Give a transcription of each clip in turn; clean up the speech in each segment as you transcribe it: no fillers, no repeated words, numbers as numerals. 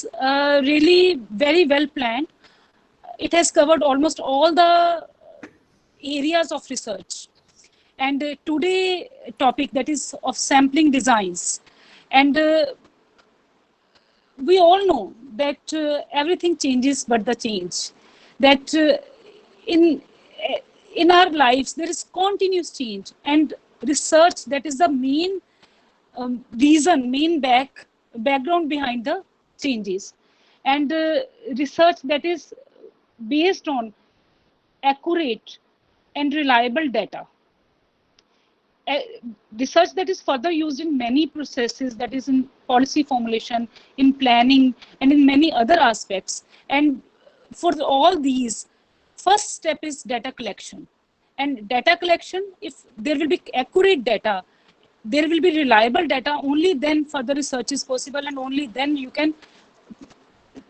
is really very well planned. It has covered almost all the areas of research. And today topic, that is of sampling designs. And we all know that everything changes but the change. That in in our lives there is continuous change, and research, that is the main background behind the changes. And research that is based on accurate and reliable data. uh, Research that is further used in many processes, that is in policy formulation, in planning, and in many other aspects. And for all these, first step is data collection. And data collection, if there will be accurate data, there will be reliable data, only then further research is possible, and only then you can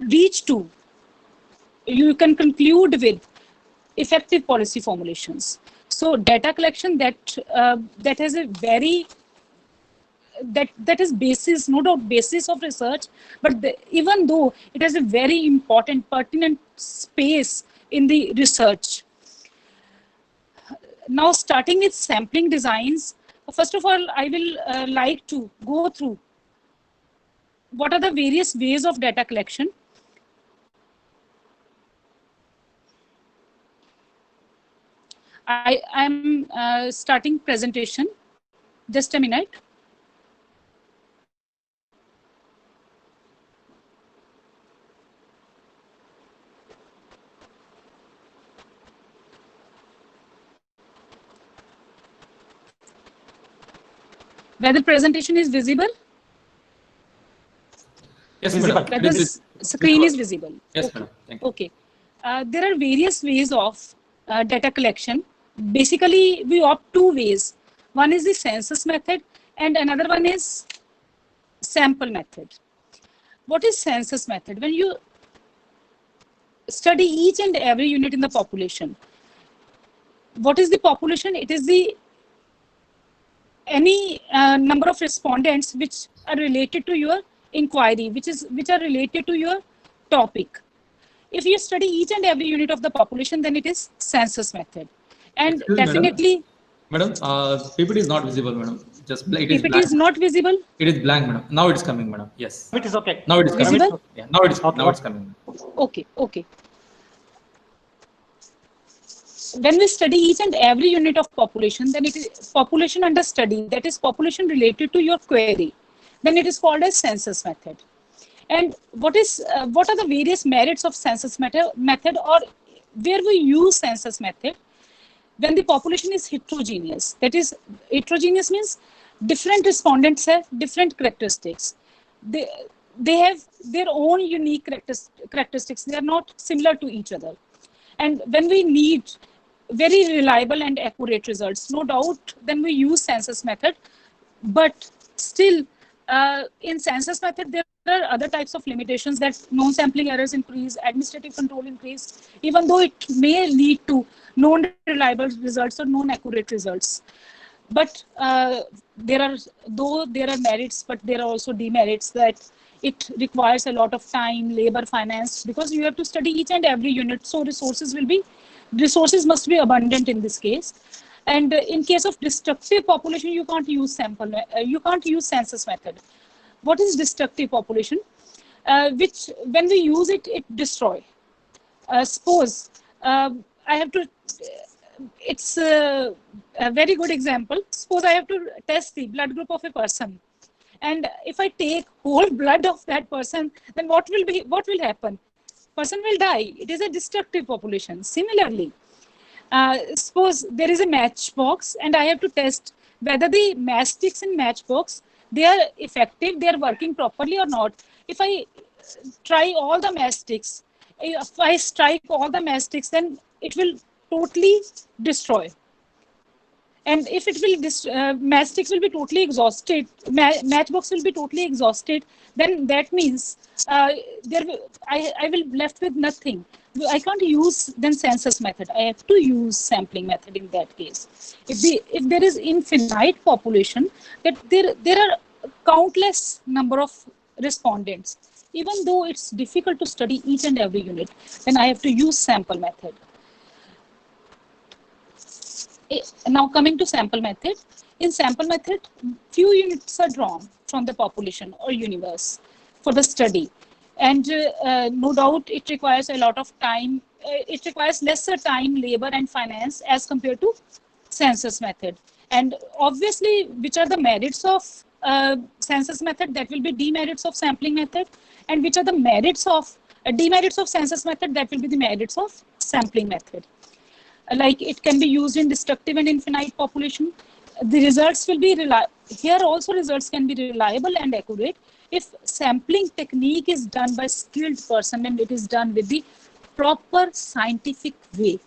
reach to, you can conclude with effective policy formulations. So data collection, that has a very, that is basis, no doubt basis of research, but even though it has a very important pertinent space in the research. Now, starting with sampling designs, first of all, I will like to go through what are the various ways of data collection. I am starting presentation. Just a minute. Whether presentation is visible? Yes, madam. Whether screen is visible? Yes, okay. madam. Thank you. Okay. There are various ways of data collection. Basically, we opt two ways. One is the census method, and another one is sample method. What is census method? When you study each and every unit in the population, what is the population? It is the any number of respondents which are related to your inquiry, which are related to your topic. If you study each and every unit of the population, then it is census method. And Excuse me, definitely, madam, PPT is not visible, madam. Just it is PPT blank. is not visible. It is blank, madam. Now it is coming, madam. Yes. It is okay. Now it is coming. Visible? Yeah. Now it is. Okay. Now it's coming. Okay, okay. When we study each and every unit of population, then it is population under study, that is population related to your query. Then it is called as census method. And what are the various merits of census method, or where we use census method? When the population is heterogeneous, that is, heterogeneous means different respondents have different characteristics. They have their own unique characteristics. They are not similar to each other. And when we need very reliable and accurate results, no doubt, then we use census method. But still, in census method, there are other types of limitations, that non-sampling errors increase, administrative control increase, even though it may lead to non-reliable results or non-accurate results. But there are merits, but there are also demerits, that it requires a lot of time, labor, finance, because you have to study each and every unit. So resources must be abundant in this case. And in case of destructive population, you can't use census method. What is destructive population? Which when we use it, it destroy. Suppose I have to. It's a very good example. Suppose I have to test the blood group of a person, and if I take whole blood of that person, then what will happen? Person will die. It is a destructive population. Similarly, suppose there is a matchbox, and I have to test whether the mastics in matchbox, they are effective, they are working properly or not. If I try all the mastics, if I strike all the mastics, then it will totally destroy. And if it will, mastics will be totally exhausted, matchbox will be totally exhausted, then that means I will be left with nothing. I can't use then census method. I have to use sampling method in that case. If there is infinite population, that there are countless number of respondents. even though it's difficult to study each and every unit, then I have to use sample method. Now coming to sample method, in sample method, few units are drawn from the population or universe for the study. And no doubt it requires a lot of time, it requires lesser time, labor and finance as compared to census method. And obviously, which are the merits of census method, that will be demerits of sampling method, and which are the merits of demerits of census method, that will be the merits of sampling method. Like it can be used in destructive and infinite population. The results will be here also results can be reliable and accurate if sampling technique is done by skilled person and it is done with the proper scientific way.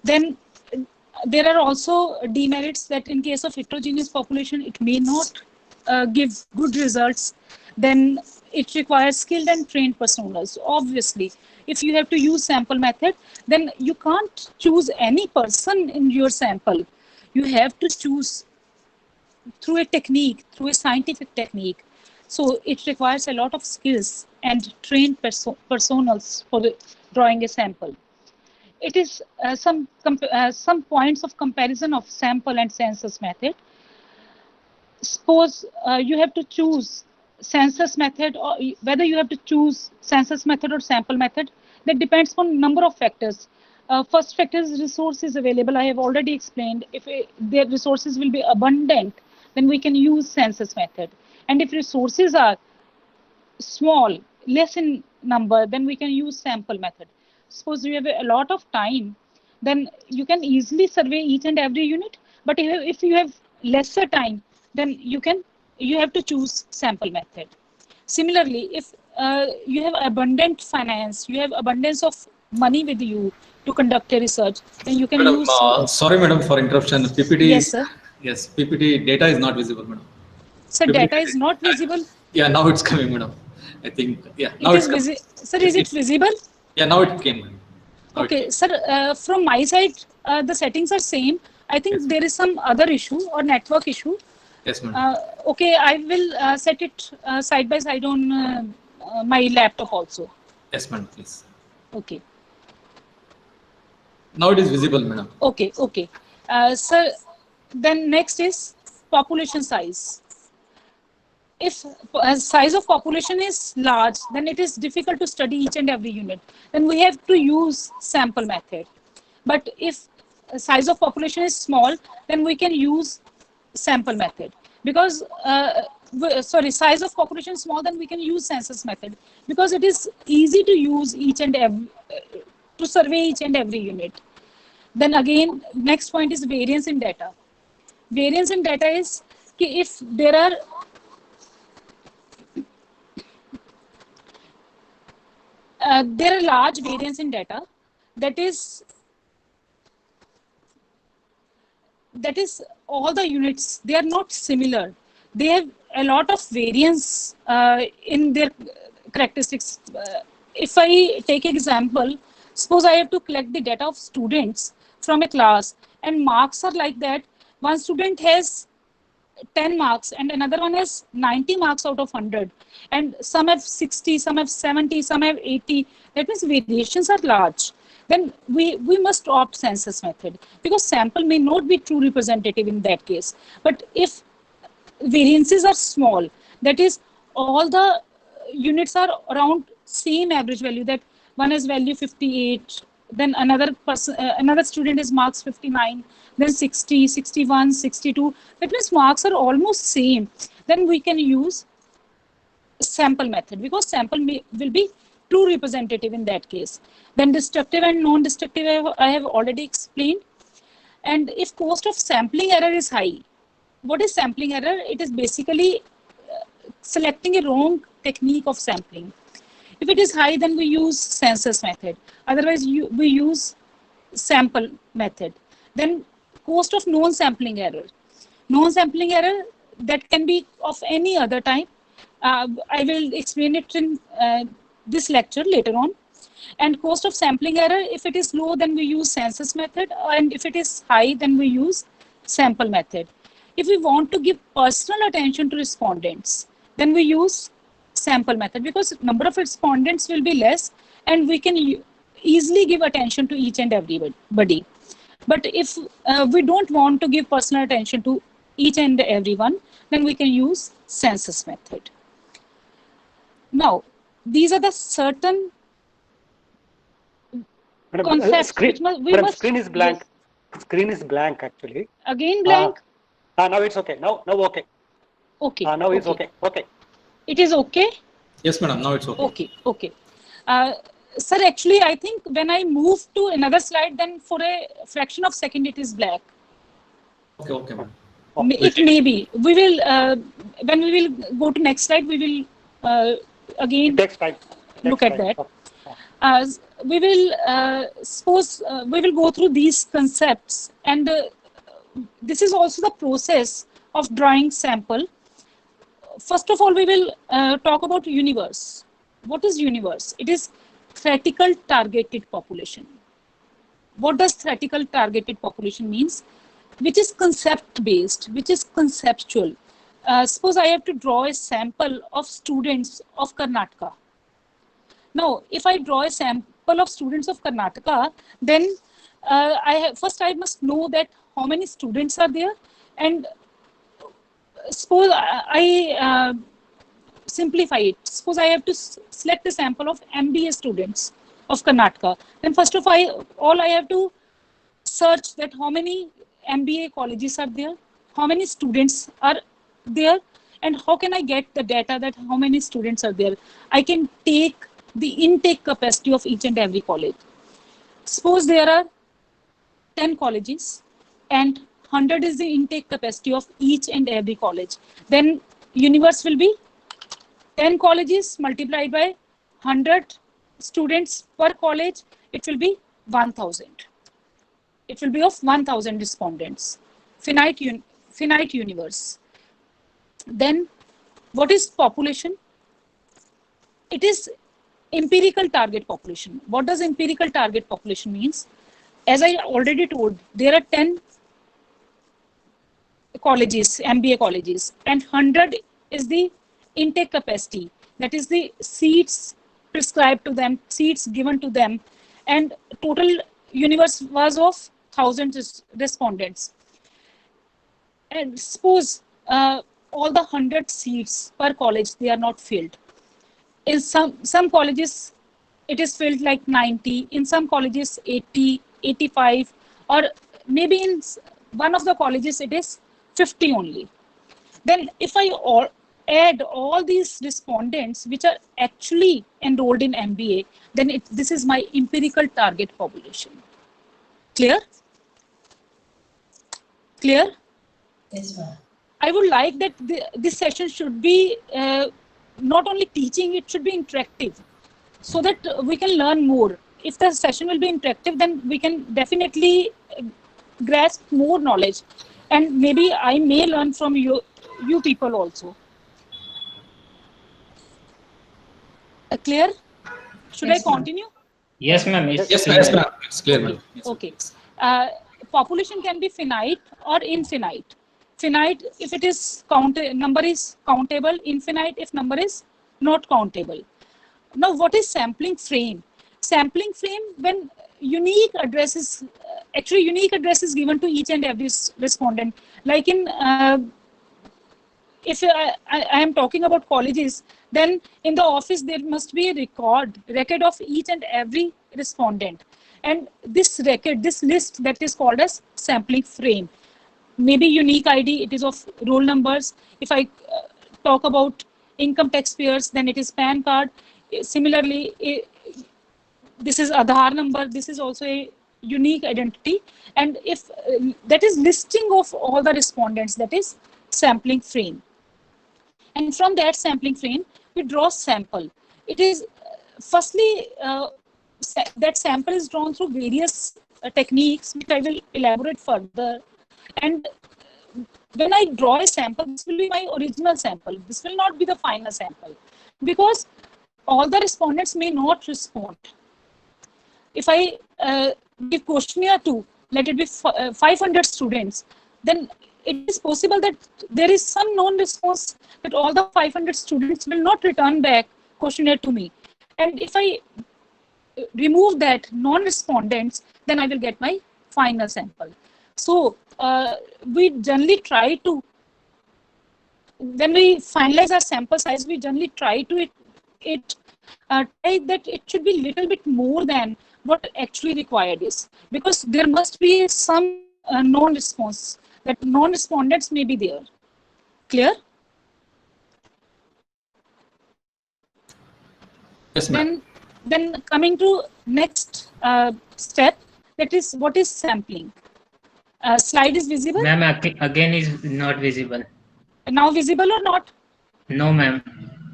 Then there are also demerits that in case of heterogeneous population, it may not give good results. Then it requires skilled and trained personnel. So obviously, if you have to use sample method, then you can't choose any person in your sample. You have to choose through a technique, through a scientific technique. So it requires a lot of skills and trained personals for drawing a sample. It is some points of comparison of sample and census method. Suppose you have to choose census method, or whether you have to choose census method or sample method, that depends on number of factors. First factor is resources available. I have already explained. If their resources will be abundant, then we can use census method. And if resources are small, less in number, then we can use sample method. Suppose you have a lot of time, then you can easily survey each and every unit. But if you have lesser time, then you have to choose sample method. Similarly, if you have abundant finance, you have abundance of money with you to conduct a research, then you can Madam, use. sorry, madam, for interruption. PPT. Yes, sir. Yes, PPT data is not visible, madam. So PPT data is not visible. Yeah, now it's coming, madam. I think. Yeah, now It it's is coming. visible. Sir, is it visible? Yeah, now it came, madam. Okay, sir, from my side, the settings are same. I think Yes. there is some other issue or network issue. Yes, madam. Okay, I will set it side by side on my laptop also. Yes, madam, please. Okay. Now it is visible, madam. Okay, okay. Sir, then next is population size. If size of population is large, then it is difficult to study each and every unit. Then we have to use sample method. But if size of population is small, then we can use sample method. Because, size of population is small, then we can use census method. Because it is easy to use each and every, to survey each and every unit. Then again, next point is variance in data. Variance in data is if there are large variance in data, that is all the units, they are not similar. They have a lot of variance in their characteristics. If I take example, suppose I have to collect the data of students from a class, and marks are like that. One student has 10 marks and another one has 90 marks out of 100, and some have 60, some have 70, some have 80. That means variations are large. Then we must opt census method, because sample may not be true representative in that case. But if variances are small, that is all the units are around same average value, that one has value 58, then another person, another student has marks 59, then 60, 61, 62. That means marks are almost same. Then we can use sample method, because sample will be true representative in that case. Then destructive and non-destructive I have already explained. And if cost of sampling error is high, what is sampling error? It is basically selecting a wrong technique of sampling. If it is high, then we use census method. Otherwise, we use sample method. Then cost of non-sampling error. Non-sampling error, that can be of any other type. I will explain it in this lecture later on. And cost of sampling error, if it is low, then we use census method. And if it is high, then we use sample method. If we want to give personal attention to respondents, then we use sample method, because number of respondents will be less and we can easily give attention to each and everybody. But if we don't want to give personal attention to each and everyone, then we can use census method. Now, these are the certain concepts which screen is blank. Yes. Screen is blank actually. Again blank? Now it's okay. Now okay. Okay. Now it's okay. Okay. It is okay? Yes, madam. Now it's okay. Okay. Sir, actually, I think when I move to another slide, then for a fraction of second, it is black. Okay, madam. It may be. We will, when we will go to next slide, we will again look at that. We will suppose we will go through these concepts, and this is also the process of drawing sample. First of all, we will talk about universe. What is universe? It is theoretical targeted population. What does theoretical targeted population means? Which is concept based, which is conceptual. Suppose I have to draw a sample of students of Karnataka. Now, if I draw a sample of students of Karnataka, then first I must know that how many students are there, and suppose I simplify it. Suppose I have to select a sample of MBA students of Karnataka. Then first of all, I have to search that how many MBA colleges are there, how many students are there, and how can I get the data that how many students are there. I can take the intake capacity of each and every college. Suppose there are 10 colleges and 100 is the intake capacity of each and every college. Then universe will be 10 colleges multiplied by 100 students per college. It will be 1000. It will be of 1000 respondents. Finite universe. Then what is population? It is empirical target population. What does empirical target population means? As I already told, there are 10 colleges, MBA colleges, and 100 is the intake capacity. That is the seats prescribed to them, seats given to them, and total universe was of 1000 respondents. And suppose all the 100 seats per college, they are not filled. In some colleges, it is filled like 90, in some colleges 80, 85, or maybe in one of the colleges it is 50 only. Then if I add all these respondents which are actually enrolled in MBA, then this is my empirical target population. Clear? Clear? Yes, ma'am. I would like that this session should be not only teaching, it should be interactive, so that we can learn more. If the session will be interactive, then we can definitely grasp more knowledge, and maybe I may learn from you people also. Clear? Should I continue? Yes, ma'am. Yes, ma'am. It's clear, ma'am. Okay. Population can be finite or infinite. Finite if it is number is countable, infinite if number is not countable. Now, what is sampling frame? Sampling frame, when unique address is given to each and every respondent. Like in, if I am talking about colleges, then in the office there must be a record of each and every respondent. And this record, this list, that is called as sampling frame. Maybe unique ID, it is of roll numbers. If I talk about income taxpayers, then it is PAN card. Similarly, this is Aadhaar number. This is also a unique identity. And if that is listing of all the respondents, that is sampling frame. And from that sampling frame, we draw sample. It is firstly, that sample is drawn through various techniques, which I will elaborate further. And when I draw a sample, this will be my original sample. This will not be the final sample, because all the respondents may not respond. If I give questionnaire to, let it be 500 students, then it is possible that there is some non-response, that all the 500 students will not return back questionnaire to me. And if I remove that non-respondents, then I will get my final sample. So we generally try to, when we finalize our sample size, we generally try to try that it should be little bit more than what actually required is, because there must be some non-response, that non-respondents may be there. Clear? Yes, ma'am. Then coming to next step, that is what is sampling. Slide is visible? Ma'am, again is not visible. Now visible or not? No, ma'am.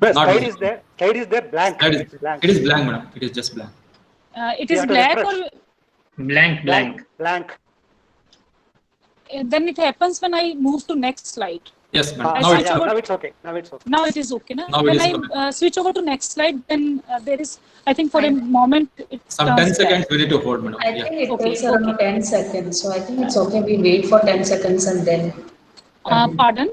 The Not slide visible. is there. Slide is there. Blank. That It's blank. it is blank, madam. It is just blank. It You is have to black refresh. or Blank. Blank. then it happens when I move to next slide. Yes, madam. Ah, Now it's yeah, okay. now it's okay. Now it's okay. Now it is okay. Na? Now it When is I okay. switch over to next slide, then there is, I think for a moment, it Some turns 10 black. seconds we need to hold, madam. I Yeah. think it Okay, takes around 10 seconds. So I think it's okay. We wait for 10 seconds and then. Pardon?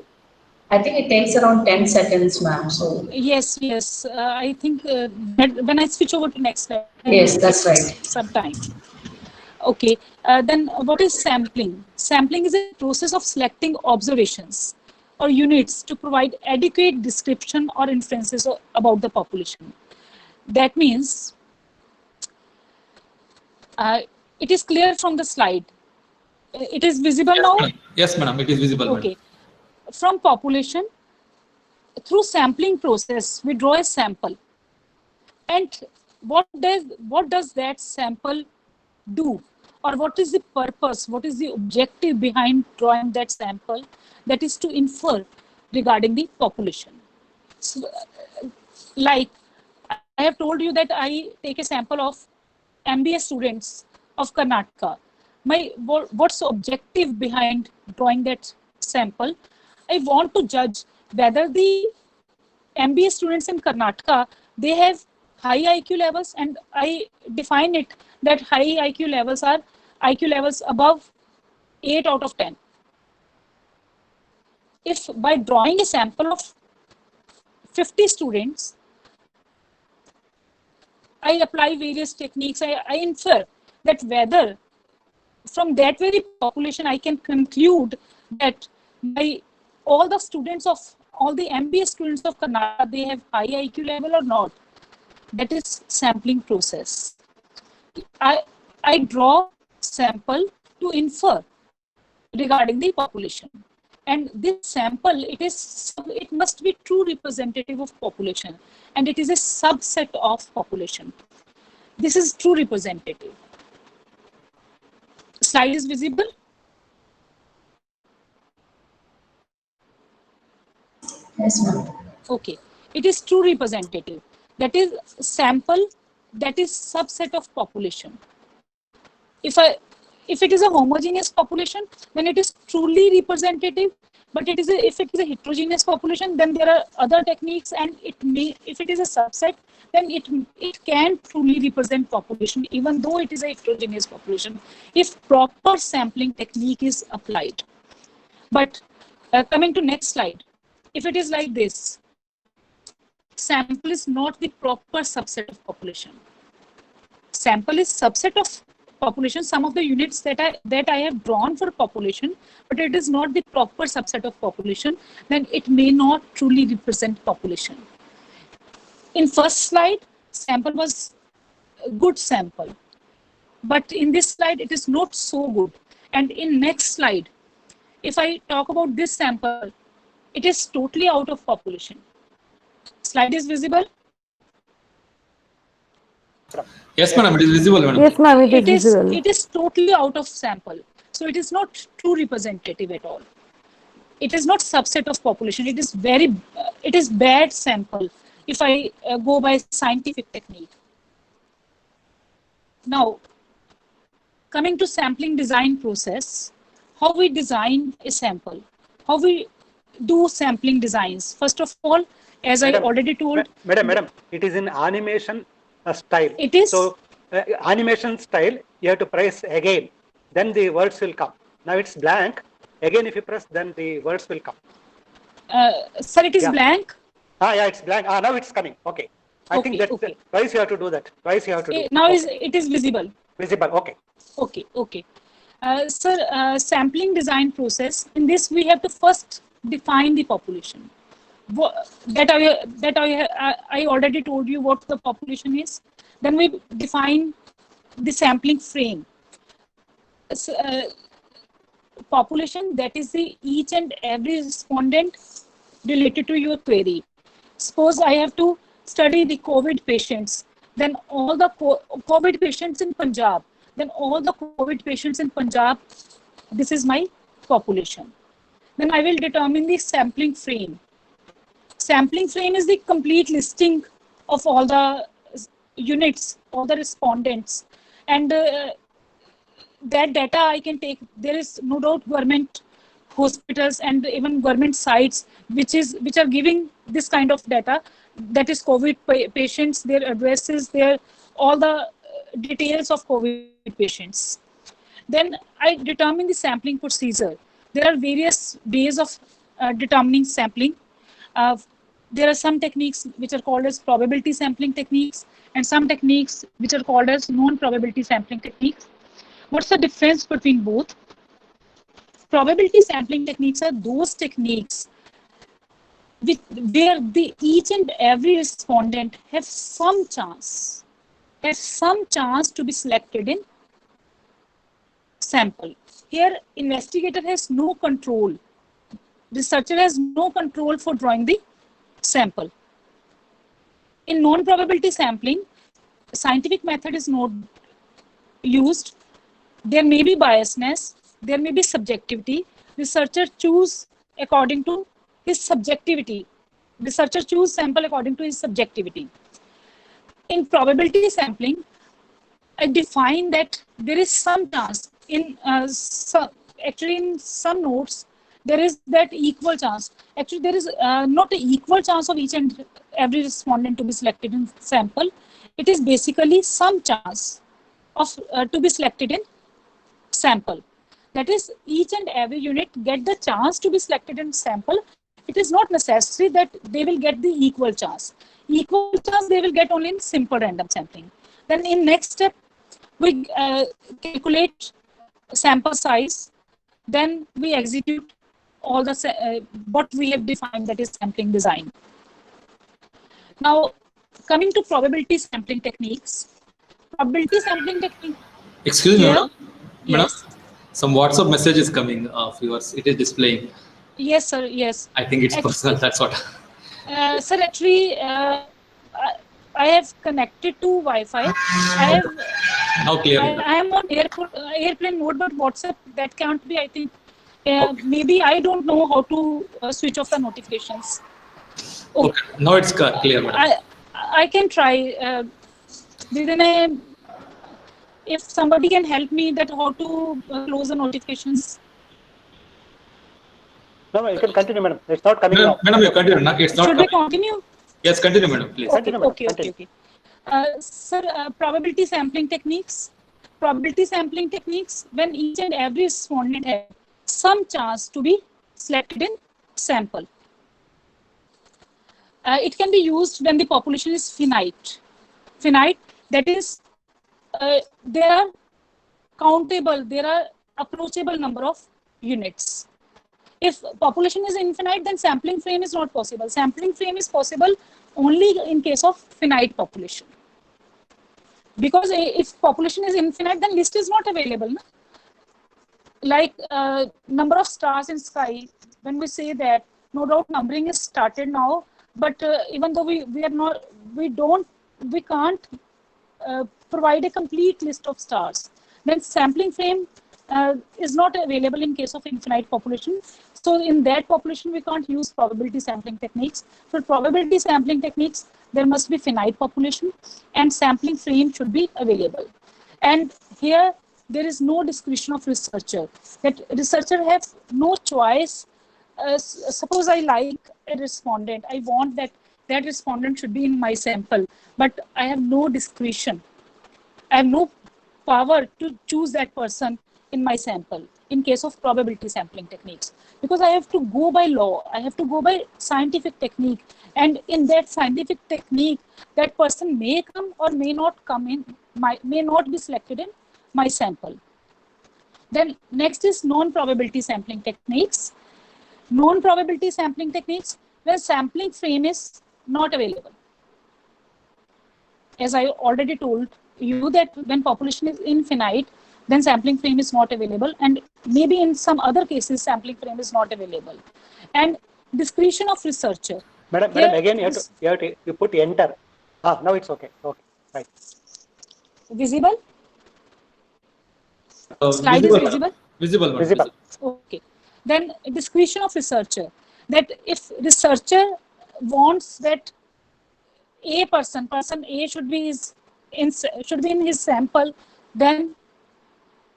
I think it takes around 10 seconds, ma'am. So Yes. I think that when I switch over to next slide. yes, that's right. Some time. Okay. Then what is sampling? Sampling is a process of selecting observations or units to provide adequate description or inferences about the population. That means it is clear from the slide. It is visible Yes, now? madam. Yes, madam. It is visible, Okay. madam. From population, through sampling process, we draw a sample. And what does that sample do? Or what is the purpose? What is the objective behind drawing that sample? That is to infer regarding the population. So, like I have told you that I take a sample of MBA students of Karnataka. What's the objective behind drawing that sample? I want to judge whether the MBA students in Karnataka, they have high IQ levels, and I define it that high IQ levels are IQ levels above 8 out of 10. If by drawing a sample of 50 students, I apply various techniques, I infer that whether from that very population I can conclude that all the students of all the MBA students of Karnataka, they have high IQ level or not. That is sampling process. I draw sample to infer regarding the population. And this sample, it must be true representative of population, and it is a subset of population. This is true representative. Slide is visible? Yes, ma'am. Okay. It is true representative. That is sample, that is subset of population. If it is a homogeneous population, then it is truly representative. But if it is a heterogeneous population, then there are other techniques, and if it is a subset, then it can truly represent population, even though it is a heterogeneous population, if proper sampling technique is applied. But coming to next slide, if it is like this, sample is not the proper subset of population. Sample is subset of population, some of the units that I have drawn for population, but it is not the proper subset of population, then it may not truly represent population. In first slide, sample was a good sample, but in this slide, it is not so good. And in next slide, if I talk about this sample, it is totally out of population. Slide is visible? Yes, madam. It is visible, madam. Yes, ma'am, it is visible. It is totally out of sample. So it is not true representative at all. It is not subset of population. It is bad sample if I go by scientific technique. Now, coming to sampling design process, how we design a sample, how we do sampling designs. First of all, as I already told. Madam, it is in animation style. It is. So animation style, you have to press again. Then the words will come. Now it's blank. Again, if you press, then the words will come. Sir, it is Yeah. blank. Yeah, it's blank. Now it's coming. Okay. I think that Okay. twice you have to do that. Twice you have to do. Now Okay. it is visible. Visible. Okay. Okay. Sir, sampling design process. In this, we have to first define the population. I already told you what the population is. Then we define the sampling frame. Population, that is the each and every respondent related to your query. Suppose I have to study the COVID patients, then all the COVID patients in Punjab, then all the COVID patients in Punjab, this is my population. Then I will determine the sampling frame. Sampling frame is the complete listing of all the units, all the respondents, and that data I can take. There is no doubt government hospitals and even government sites which are giving this kind of data, that is COVID patients, their addresses, their all the details of COVID patients. Then I determine the sampling procedure. There are various ways of determining sampling. There are some techniques which are called as probability sampling techniques, and some techniques which are called as non-probability sampling techniques. What's the difference between both? Probability sampling techniques are those techniques where each and every respondent have some chance to be selected in sample. Here, investigator has no control. Researcher has no control for drawing the sample. In non-probability sampling, scientific method is not used. There may be biasness, there may be subjectivity. Researcher choose according to his subjectivity. Researcher choose sample according to his subjectivity. In probability sampling, I define that there is some chance. Actually, in some notes, there is that equal chance. Actually, there is not an equal chance of each and every respondent to be selected in sample. It is basically some chance of to be selected in sample. That is, each and every unit get the chance to be selected in sample. It is not necessary that they will get the equal chance. Equal chance they will get only in simple random sampling. Then in next step, we calculate sample size. Then we execute all the what we have defined, that is sampling design. Now, coming to probability sampling techniques. Probability sampling technique. Excuse me, Yeah. madam. Yes. Madam, some WhatsApp message is coming of yours. It is displaying. Yes, sir. Yes. I think it's personal. That's what. Sir, actually, I have connected to Wi-Fi. Now clear. I am on airplane mode, but WhatsApp, that can't be, I think. Maybe I don't know how to switch off the notifications. Okay. Now it's clear, madam. I can try. If somebody can help me that how to close the notifications. No, you can continue, madam. It's not coming now. Madam, you continue. It's not Should we coming. continue? Yes, continue, madam, please. Continue, madam. Okay. Sir, probability sampling techniques. Probability sampling techniques, when each and every respondent has some chance to be selected in sample. It can be used when the population is finite. Finite, that is, there are countable, there are approachable number of units. If population is infinite, then sampling frame is not possible. Sampling frame is possible only in case of finite population. Because if population is infinite, then list is not available. No? Like number of stars in sky, when we say that, no doubt numbering is started now, but even though we can't provide a complete list of stars, then sampling frame is not available in case of infinite population. So in that population, we can't use probability sampling techniques. For probability sampling techniques, there must be finite population and sampling frame should be available. And here, there is no discretion of researcher. That researcher has no choice. Suppose I like a respondent. I want that respondent should be in my sample, but I have no discretion. I have no power to choose that person in my sample. in case of probability sampling techniques, because I have to go by law, I have to go by scientific technique, and in that scientific technique, that person may come or may not come in, may not be selected in my sample. Then next is non-probability sampling techniques. Non-probability sampling techniques, where sampling frame is not available. As I already told you that when population is infinite, then sampling frame is not available, and maybe in some other cases sampling frame is not available. And discretion of researcher. Madam, again you put enter. Now it's okay. Okay, right. Visible? Slide visible, is visible? Visible, madam. Visible. Okay. Then discretion of researcher. That if researcher wants that person A should be in his sample, then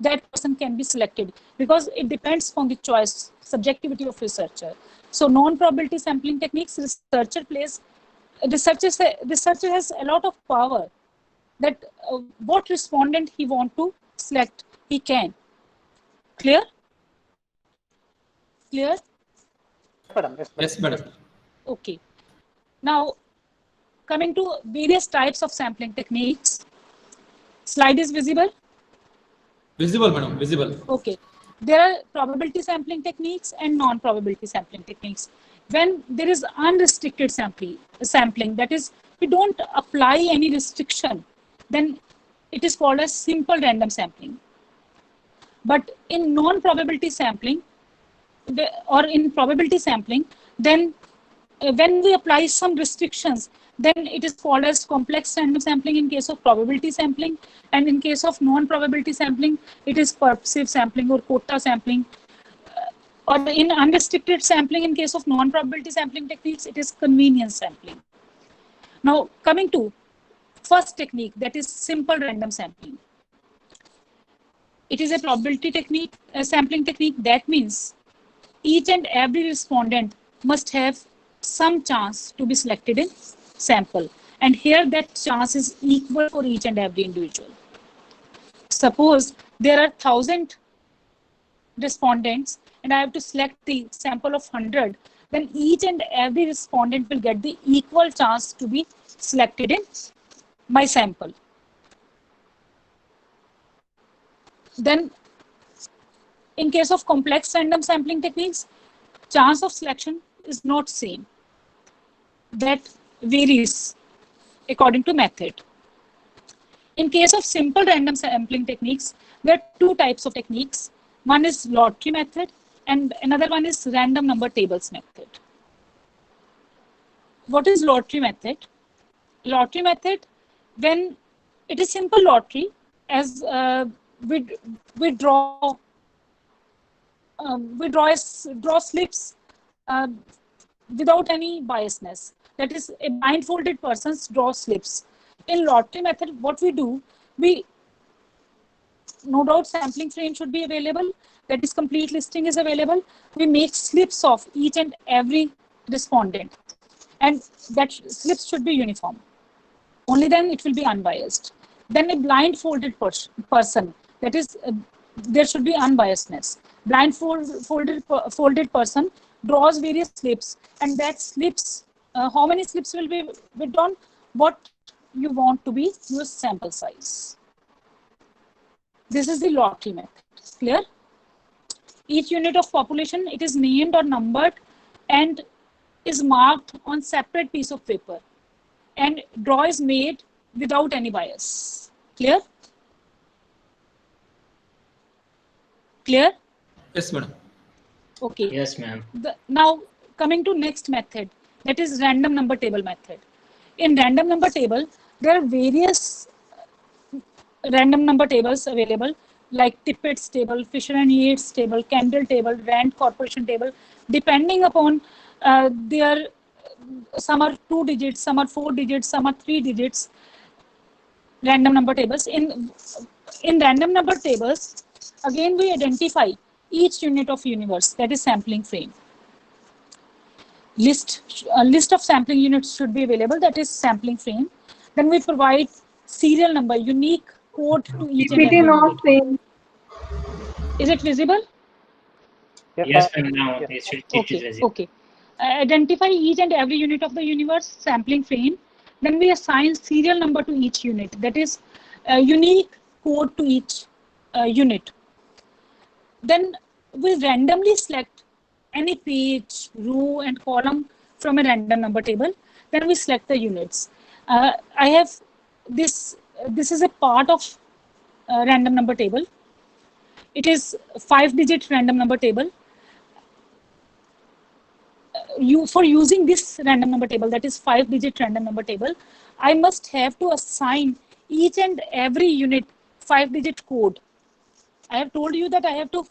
that person can be selected, because it depends on the choice, subjectivity of researcher. So non-probability sampling techniques, researcher has a lot of power, that what respondent he want to select, he can. Clear? Clear? Madam, Yes, madam. Okay. Now, coming to various types of sampling techniques. Slide is visible? Visible, madam. Visible. Okay. There are probability sampling techniques and non-probability sampling techniques. When there is unrestricted sampling, that is, we don't apply any restriction, then it is called as simple random sampling. But in non-probability sampling, or in probability sampling, then when we apply some restrictions, then it is called as complex random sampling in case of probability sampling, and in case of non-probability sampling, it is purposive sampling or quota sampling. Or in unrestricted sampling, in case of non-probability sampling techniques, it is convenience sampling. Now, coming to first technique, that is simple random sampling. It is a probability technique, a sampling technique. That means each and every respondent must have some chance to be selected in sample, and here that chance is equal for each and every individual. Suppose there are 1,000 respondents and I have to select the sample of 100, then each and every respondent will get the equal chance to be selected in my sample. Then in case of complex random sampling techniques, chance of selection is not same. That varies according to method. In case of simple random sampling techniques, there are two types of techniques. One is lottery method and another one is random number tables method. What is lottery method? Lottery method, when it is simple lottery, as we draw slips without any biasness. That is, a blindfolded person draws slips. In lottery method, what we do, no doubt sampling frame should be available, that is complete listing is available. We make slips of each and every respondent, and that slips should be uniform. Only then it will be unbiased. Then a blindfolded person, that is, there should be unbiasedness. Blindfolded person draws various slips, and that slips, how many slips will be withdrawn? What you want to be your sample size. This is the lottery method. Clear? Each unit of population, it is named or numbered and is marked on separate piece of paper, and draw is made without any bias. Clear? Clear? Yes, madam. Okay. Yes, ma'am. Now coming to next method, that is random number table method. In random number table, there are various random number tables available, like Tippett's table, Fisher and Yates table, Kendall table, Rand Corporation table. Depending upon their, some are 2 digits, some are 4 digits, some are 3 digits. Random number tables. In random number tables, again we identify each unit of universe, that is sampling frame. A list of sampling units should be available, that is sampling frame. Then we provide unique code to each and every unit. Is it visible? Yes, ma'am. Now Yes. it is visible. Okay. Identify each and every unit of the universe sampling frame. Then we assign serial number to each unit. That is a unique code to each unit. Then we randomly select any page, row, and column from a random number table. Then we select the units. I have this. This is a part of random number table. It is 5-digit random number table. For using this random number table, that is 5-digit random number table, I must have to assign each and every unit 5-digit code. I have told you that I have to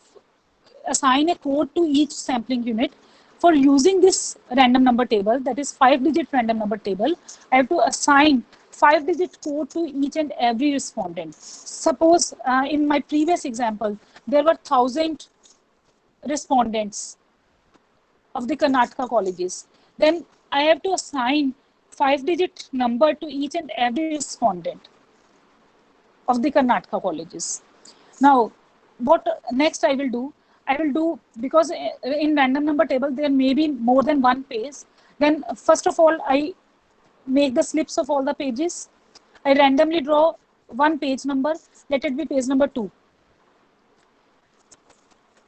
assign a code to each sampling unit. For using this random number table, that is 5-digit random number table, I have to assign 5-digit code to each and every respondent. Suppose in my previous example, there were 1,000 respondents of the Karnataka colleges. Then I have to assign 5-digit number to each and every respondent of the Karnataka colleges. Now, what next I will do? I will do, because in random number table there may be more than one page. Then first of all, I make the slips of all the pages. I randomly draw one page number. Let it be page number 2.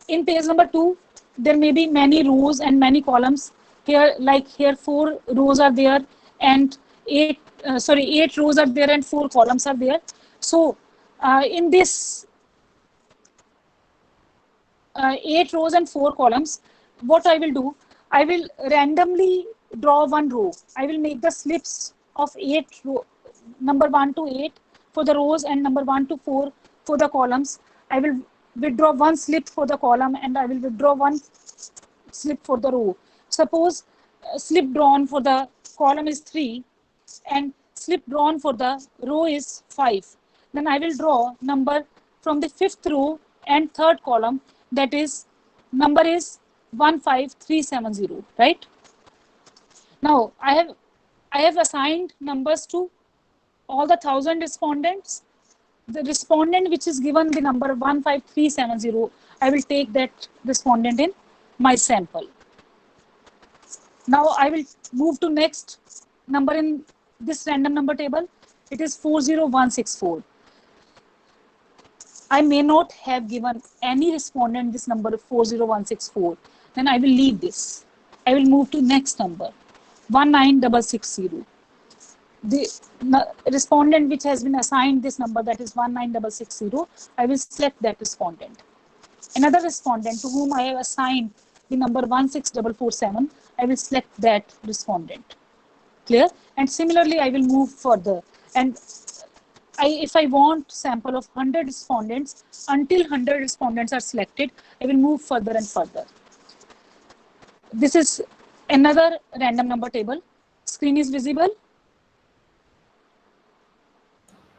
In page number 2, there may be many rows and many columns. Here, like here, 4 rows are there, and 8 rows are there, and 4 columns are there. So in this 8 rows and 4 columns, what I will do, I will randomly draw one row. I will make the slips of 8 number 1 to 8 for the rows, and number 1 to 4 for the columns. I will withdraw one slip for the column, and I will withdraw one slip for the row. Suppose slip drawn for the column is 3 and slip drawn for the row is 5. Then I will draw number from the 5th row and 3rd column, that is number is 15370, right? Now I have assigned numbers to all the 1,000 respondents. The respondent which is given the number 15370, I will take that respondent in my sample. Now I will move to next number in this random number table. It is 40164. I may not have given any respondent this number 40164. Then I will leave this. I will move to next number 19660. The respondent which has been assigned this number, that is 19660, I will select that respondent. Another respondent to whom I have assigned the number 16447, I will select that respondent. Clear? And similarly, I will move further. And if I want sample of 100 respondents, until 100 respondents are selected, I will move further and further. This is another random number table. Screen is visible?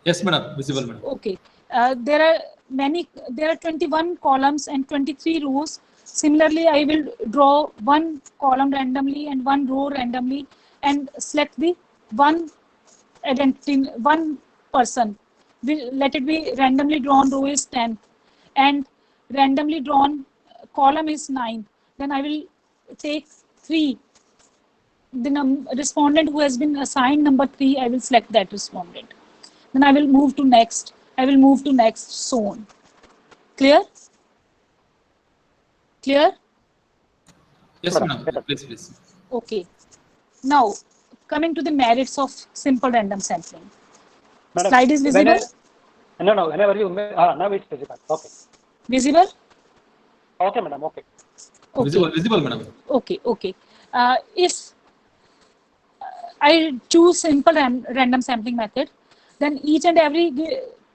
Yes, madam. Visible, madam. Okay. There are 21 columns and 23 rows. Similarly, I will draw one column randomly and one row randomly and select the one identity, one person. Let it be randomly drawn row is 10 and randomly drawn column is 9. Then I will take 3. The respondent who has been assigned number 3, I will select that respondent. Then I will move to next. I will move to next, so on. Clear? Clear? Yes, madam. Please. Okay. Now, coming to the merits of simple random sampling. Madam, Slide is visible? No, whenever you now it's visible. Okay. Visible? Okay, madam. Okay. Okay. Visible, madam. Okay. If I choose simple random sampling method, then each and every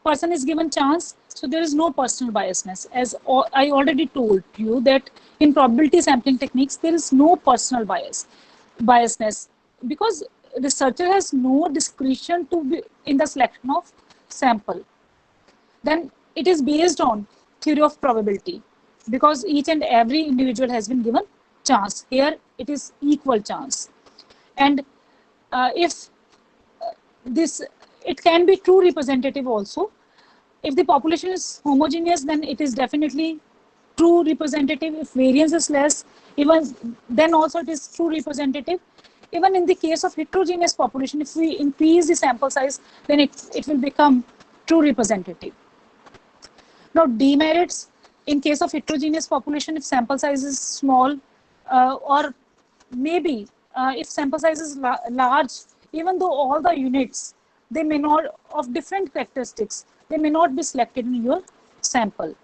person is given chance, so there is no personal biasness. As I already told you that in probability sampling techniques, there is no personal biasness, because researcher has no discretion to be in the selection of sample. Then it is based on theory of probability, because each and every individual has been given chance. Here it is equal chance. And if this, it can be true representative also. If the population is homogeneous, then it is definitely true representative. If variance is less, even then also it is true representative. Even in the case of heterogeneous population, if we increase the sample size, then it will become true representative. Now, demerits in case of heterogeneous population, if sample size is small, or maybe if sample size is large, even though all the units, they may not, of different characteristics, they may not be selected in your sample.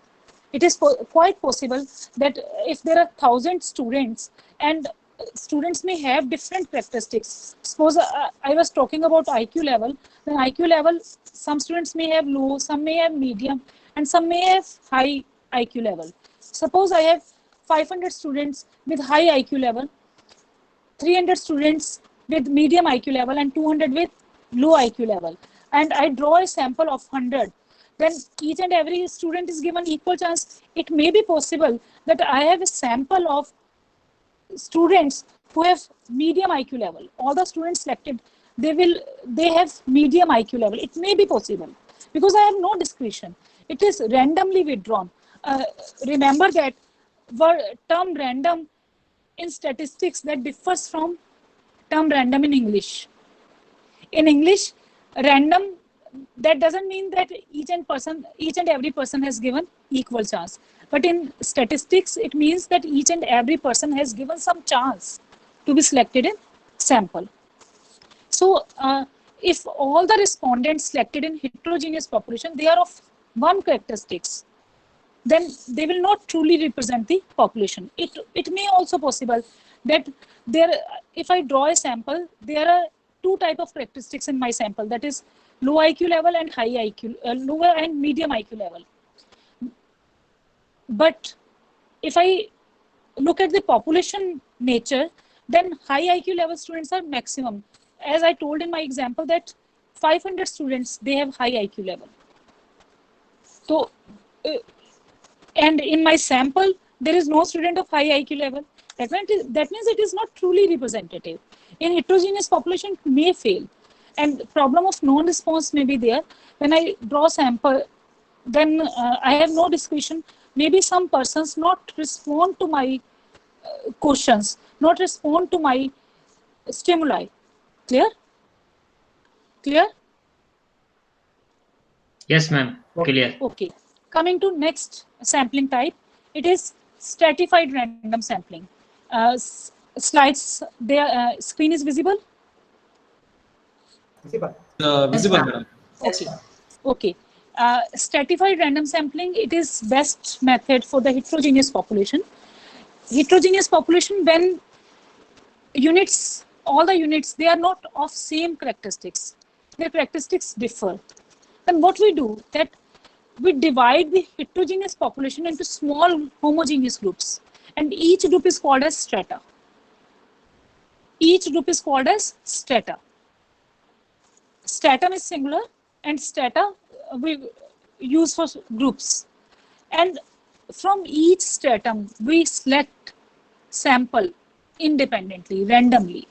It is quite possible that if there are 1,000 students and students may have different characteristics. Suppose I was talking about IQ level. Then IQ level, some students may have low, some may have medium, and some may have high IQ level. Suppose I have 500 students with high IQ level, 300 students with medium IQ level, and 200 with low IQ level. And I draw a sample of 100. Then each and every student is given equal chance. It may be possible that I have a sample of students who have medium IQ level. All the students selected, they have medium IQ level. It may be possible because I have no discretion. It is randomly withdrawn. Remember that term random in statistics, that differs from term random in English. In English, random, that doesn't mean that each and every person has given equal chance. But in statistics, it means that each and every person has given some chance to be selected in sample. So if all the respondents selected in heterogeneous population, they are of one characteristics, then they will not truly represent the population. It may also possible that if I draw a sample, there are two type of characteristics in my sample, that is low IQ level and high IQ, lower and medium IQ level. But if I look at the population nature, then high IQ level students are maximum. As I told in my example that 500 students, they have high IQ level. So, and in my sample, there is no student of high IQ level. That means it is not truly representative. In heterogeneous population, it may fail. And problem of non-response may be there. When I draw sample, then I have no discretion. Maybe some persons not respond to my questions, not respond to my stimuli. Clear? Clear? Yes, ma'am. Clear. Okay. Coming to next sampling type, it is stratified random sampling. Slides, their screen is visible? Visible. Visible, ma'am. madam. Okay. Okay. Stratified random sampling, it is best method for the heterogeneous population. Heterogeneous population, when units, all the units, they are not of same characteristics. Their characteristics differ. Then what we do, that we divide the heterogeneous population into small homogeneous groups, and each group is called as strata. Each group is called as strata. Stratum is singular, and strata we use for groups. And from each stratum, we select sample independently, randomly.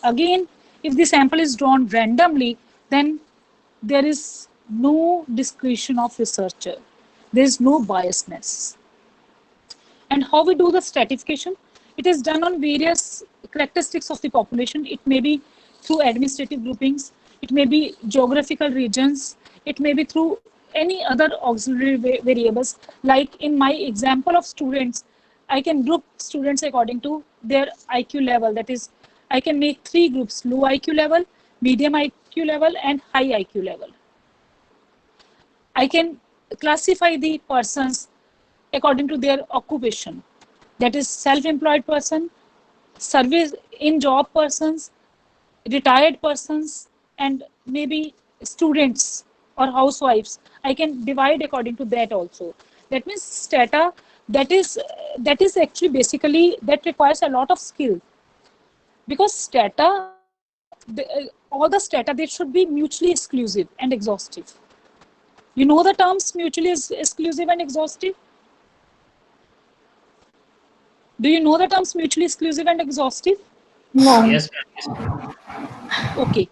Again, if the sample is drawn randomly, then there is no discretion of researcher. There is no biasness. And how we do the stratification? It is done on various characteristics of the population. It may be through administrative groupings, it may be geographical regions, it may be through any other auxiliary variables. Like in my example of students, I can group students according to their IQ level. That is, I can make 3 groups: low IQ level, medium IQ level, and high IQ level. I can classify the persons according to their occupation. That is, self-employed person, service in job persons, retired persons, and maybe students or housewives. I can divide according to that also. That means strata, that is actually basically, that requires a lot of skill, because strata, all the strata, they should be mutually exclusive and exhaustive. You know the terms mutually exclusive and exhaustive? Do you know the terms mutually exclusive and exhaustive? No. Yes, ma'am. Yes, ma'am. Okay.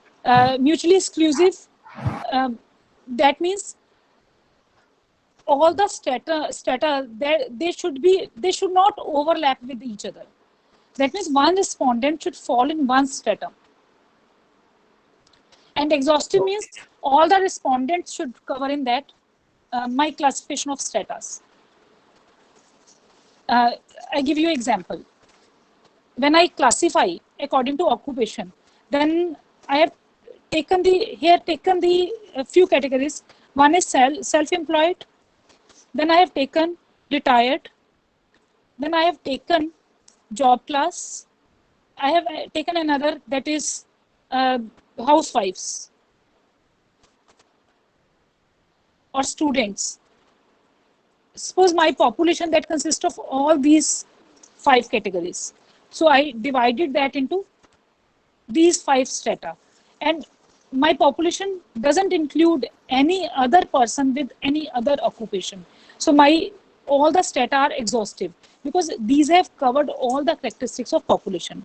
Mutually exclusive, that means all the strata they should not overlap with each other. That means one respondent should fall in one stratum. And exhaustive means all the respondents should cover in that my classification of stratas. I give you example. When I classify according to occupation, then I have taken the few categories. One is self-employed, then I have taken retired, then I have taken job class, I have taken another that is housewives or students. Suppose my population that consists of all these 5 categories. So I divided that into these 5 strata, and my population doesn't include any other person with any other occupation. So all the strata are exhaustive because these have covered all the characteristics of population.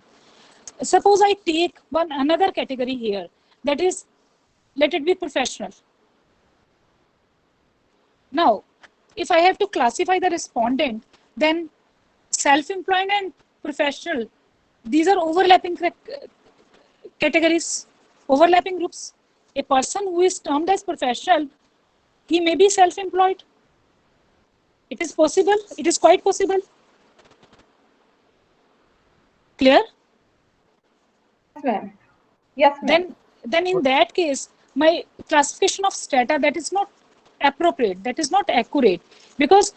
Suppose I take another category here, that is, let it be professional. Now, if I have to classify the respondent, then self-employed and professional, these are overlapping categories, overlapping groups. A person who is termed as professional, he may be self-employed. It is possible. It is quite possible. Clear? Yes, ma'am. Yes, ma'am. Then in that case, my classification of strata, that is not appropriate, that is not accurate, because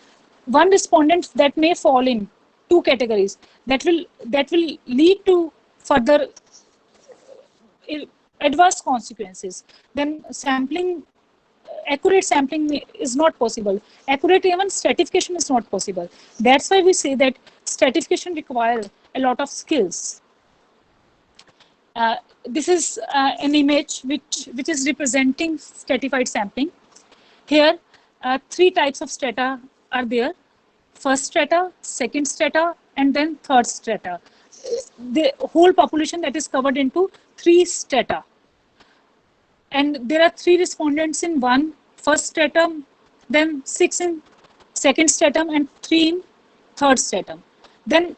one respondent that may fall in 2 categories, that will lead to further adverse consequences. Then accurate sampling is not possible. Accurate even stratification is not possible. That's why we say that stratification requires a lot of skills. This is an image which is representing stratified sampling. Here, 3 types of strata are there. First strata, second strata, and then third strata. The whole population that is covered into 3 strata. And there are 3 respondents in first stratum, then 6 in second stratum, and 3 in third stratum. Then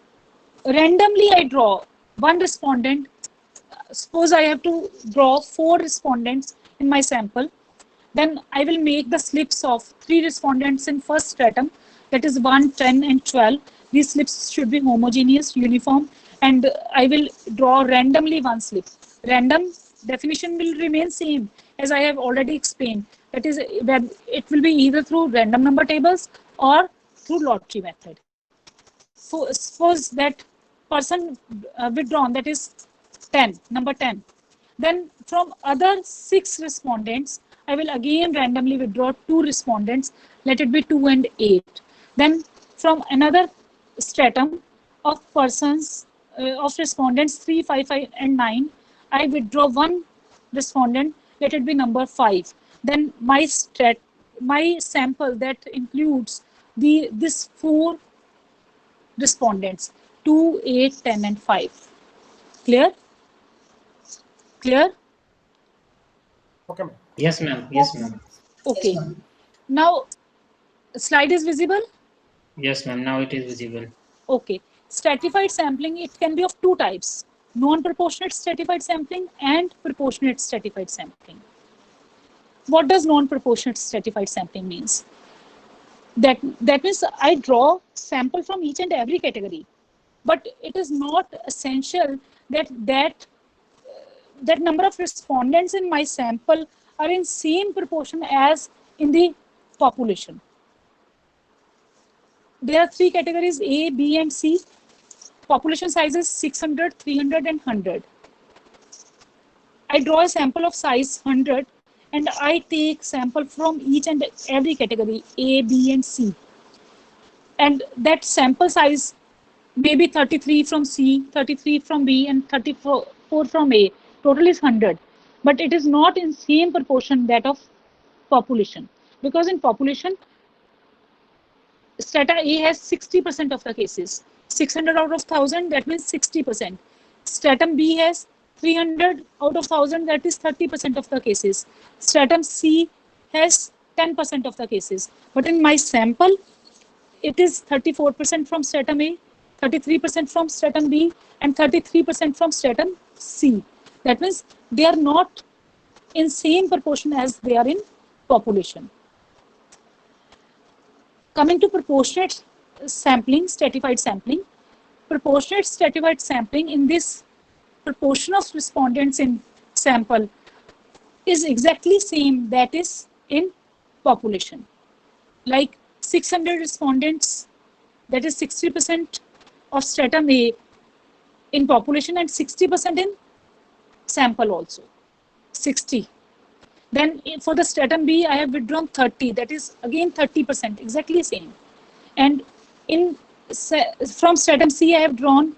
randomly I draw 1 respondent. Suppose I have to draw 4 respondents in my sample. Then I will make the slips of 3 respondents in first stratum, that is 1, 10, and 12. These slips should be homogeneous, uniform, and I will draw randomly 1 slip. Random definition will remain same as I have already explained. That is, it will be either through random number tables or through lottery method. So suppose that person withdrawn, that is 10, number 10. Then from other 6 respondents, I will again randomly withdraw 2 respondents, let it be 2 and 8. Then from another stratum of persons, of respondents 3, 5, 5, and 9, I withdraw 1 respondent, let it be number 5. Then my sample that includes this 4 respondents, 2, 8, 10, and 5. Clear? Clear? Okay, ma'am. Yes, ma'am. Yes, ma'am. Okay. Yes, ma'am. Now, slide is visible? Yes, ma'am. Now it is visible. Okay. Stratified sampling, it can be of 2 types. Non-proportionate stratified sampling and proportionate stratified sampling. What does non-proportionate stratified sampling means? That means I draw sample from each and every category, but it is not essential that number of respondents in my sample are in same proportion as in the population. There are 3 categories, A, B, and C. Population sizes 600, 300, and 100. I draw a sample of size 100 and I take sample from each and every category, A, B, and C. And that sample size may be 33 from C, 33 from B, and 34 from A. Total is 100. But it is not in same proportion that of population. Because in population, strata A has 60% of the cases. 600 out of 1000, that means 60%. Stratum B has 300 out of 1000, that is 30% of the cases. Stratum C has 10% of the cases. But in my sample, it is 34% from stratum A, 33% from stratum B, and 33% from stratum C. That means they are not in same proportion as they are in population. Coming to proportionate sampling, stratified sampling. Proportionate stratified sampling, in this proportion of respondents in sample is exactly same that is in population. Like 600 respondents, that is 60% of stratum A in population and 60% in sample also, 60. Then for the stratum B, I have withdrawn 30, that is again 30%, exactly same. And from stratum C, I have drawn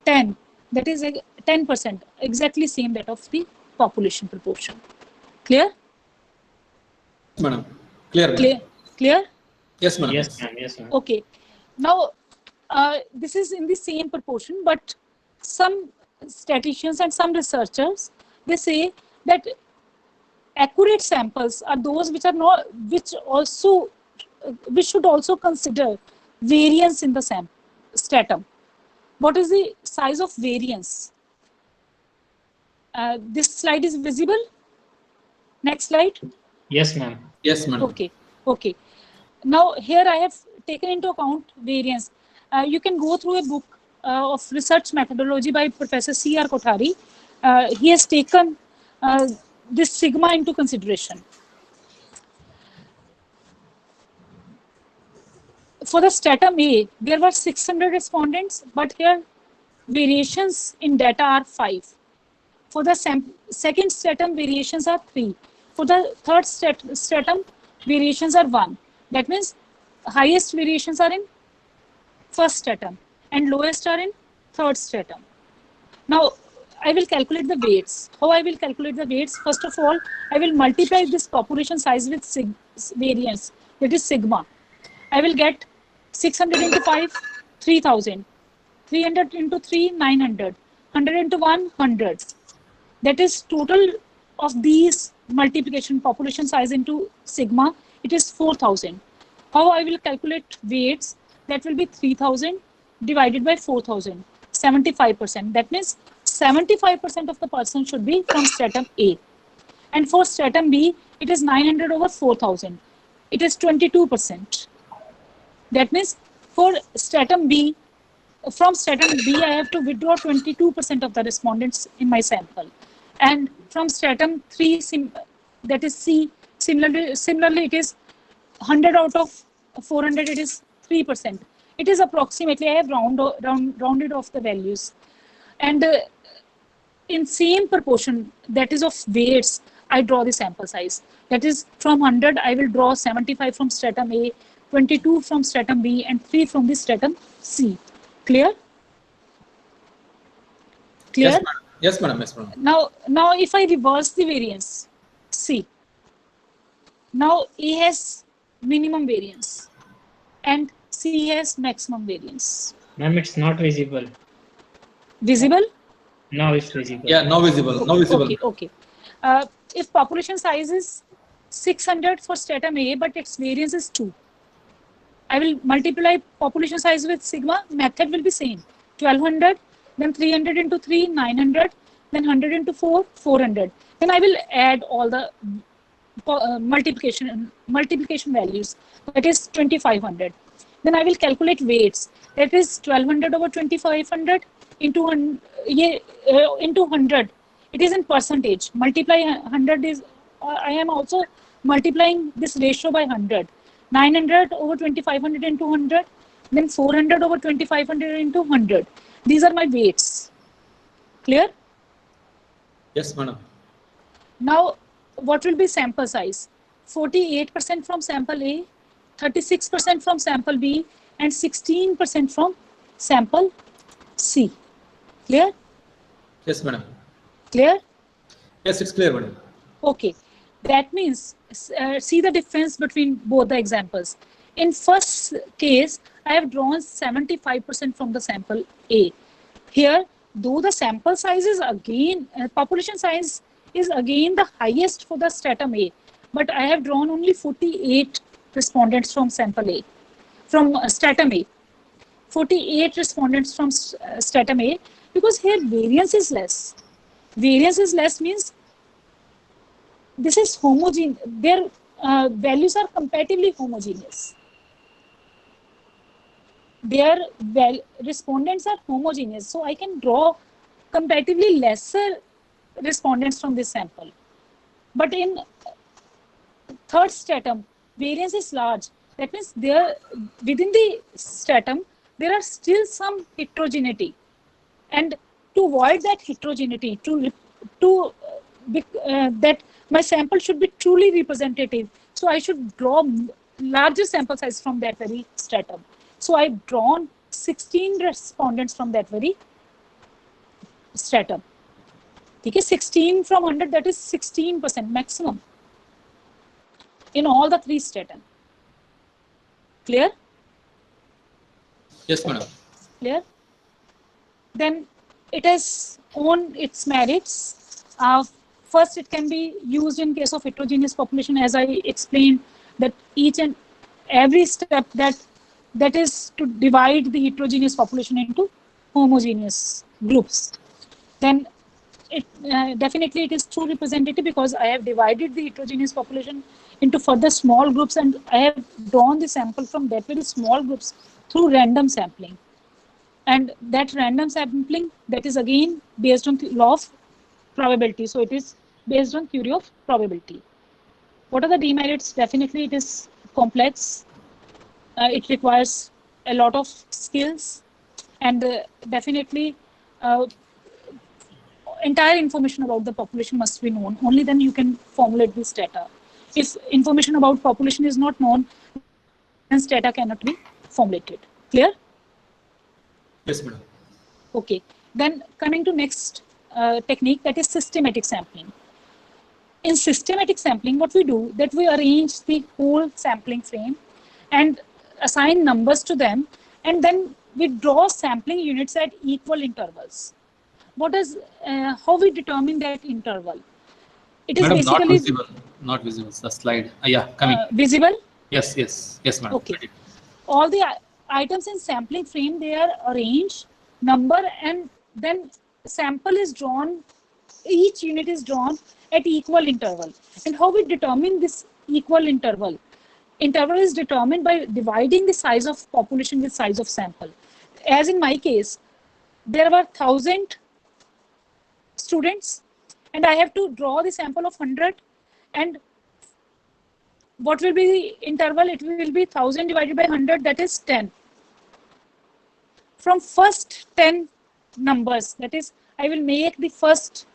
10, that is 10%, exactly same that of the population proportion. Clear? Madam. Clear. Clear? Clear? Yes, madam. Yes, ma'am. Yes, ma'am. Okay. Now, this is in the same proportion, but some statisticians and some researchers, they say that accurate samples are those which are not, which should also consider variance in the stratum. What is the size of variance? This slide is visible. Next slide. Yes, ma'am. Yes, madam. Okay. Okay. Now here I have taken into account variance. You can go through a book of research methodology by Professor C.R. Kothari. He has taken this sigma into consideration. For the stratum A, there were 600 respondents, but here variations in data are 5. For the second stratum, variations are 3. For the third stratum, variations are 1. That means highest variations are in first stratum and lowest are in third stratum. Now, I will calculate the weights. How I will calculate the weights? First of all, I will multiply this population size with variance, that is sigma. I will get 600 into 5, 3000. 300 into 3, 900. 100 into 1, 100. That is total of these multiplication population size into sigma. It is 4000. How I will calculate weights? That will be 3000 divided by 4000, 75%. That means 75% of the person should be from stratum A. And for stratum B, it is 900 over 4000. It is 22%. That means for stratum B, from stratum B, I have to withdraw 22% of the respondents in my sample. And from stratum 3, that is C, similarly it is 100 out of 400, it is 3%. It is approximately, I have rounded off the values. And in same proportion, that is of weights, I draw the sample size. That is from 100, I will draw 75 from stratum A, 22 from stratum B, and 3 from the stratum C. Clear? Clear? Yes, madam. Yes, madam. Yes, madam. Now if I reverse the variance, see. Now A has minimum variance and C has maximum variance. Ma'am, it's not visible. Visible? Now it's visible. Yeah, now visible. Now visible. Okay, okay. If population size is 600 for stratum A, but its variance is 2. I will multiply population size with sigma, method will be same. 1200, then 300 into 3, 900, then 100 into 4, 400. Then I will add all the multiplication values, that is 2500. Then I will calculate weights, that is 1200 over 2500 into 100. It is in percentage. Multiply 100 is, I am also multiplying this ratio by 100. 900 over 2500 into 100, then 400 over 2500 into 100. These are my weights. Clear? Yes, madam. Now, what will be sample size? 48% from sample A, 36% from sample B, and 16% from sample C. Clear? Yes, madam. Clear? Yes, it's clear, madam. Okay. That means, see the difference between both the examples. In first case, I have drawn 75% from the sample A. Here, though the sample size is again, population size is again the highest for the stratum A, but I have drawn only 48 respondents from sample A, from stratum A. 48 respondents from stratum A, because here variance is less. Variance is less means this is homogeneous. Their values are comparatively homogeneous. Their respondents are homogeneous, so I can draw comparatively lesser respondents from this sample. But in third stratum, variance is large. That means there within the stratum there are still some heterogeneity, and to avoid that heterogeneity, that my sample should be truly representative, so I should draw larger sample size from that very stratum. So I've drawn 16 respondents from that very stratum. Okay, 16 from 100, that is 16% maximum in all the 3 stratum. Clear? Yes, madam. Clear? Then it has own its merits. First, it can be used in case of heterogeneous population, as I explained, that each and every step that is to divide the heterogeneous population into homogeneous groups. Then it definitely it is true representative, because I have divided the heterogeneous population into further small groups, and I have drawn the sample from that very small groups through random sampling. And that random sampling, that is again based on the law of probability. So it is based on theory of probability. What are the demerits? Definitely it is complex. It requires a lot of skills, and definitely entire information about the population must be known. Only then you can formulate this data. If information about population is not known, then data cannot be formulated. Clear? Yes, madam. Okay. Then coming to next technique, that is systematic sampling. In systematic sampling, what we do, that we arrange the whole sampling frame and assign numbers to them, and then we draw sampling units at equal intervals. What is how we determine that interval? It is Madam, basically not visible. Not visible. The slide. Yeah, coming. Visible. Yes, yes, yes, madam. Okay. All the items in sampling frame, they are arranged, number, and then sample is drawn. Each unit is drawn at equal interval. And how we determine this equal interval? Interval is determined by dividing the size of population with size of sample. As in my case, there were 1,000 students, and I have to draw the sample of 100. And what will be the interval? It will be 1,000 divided by 100, that is 10. From first 10 numbers, that is, I will make the first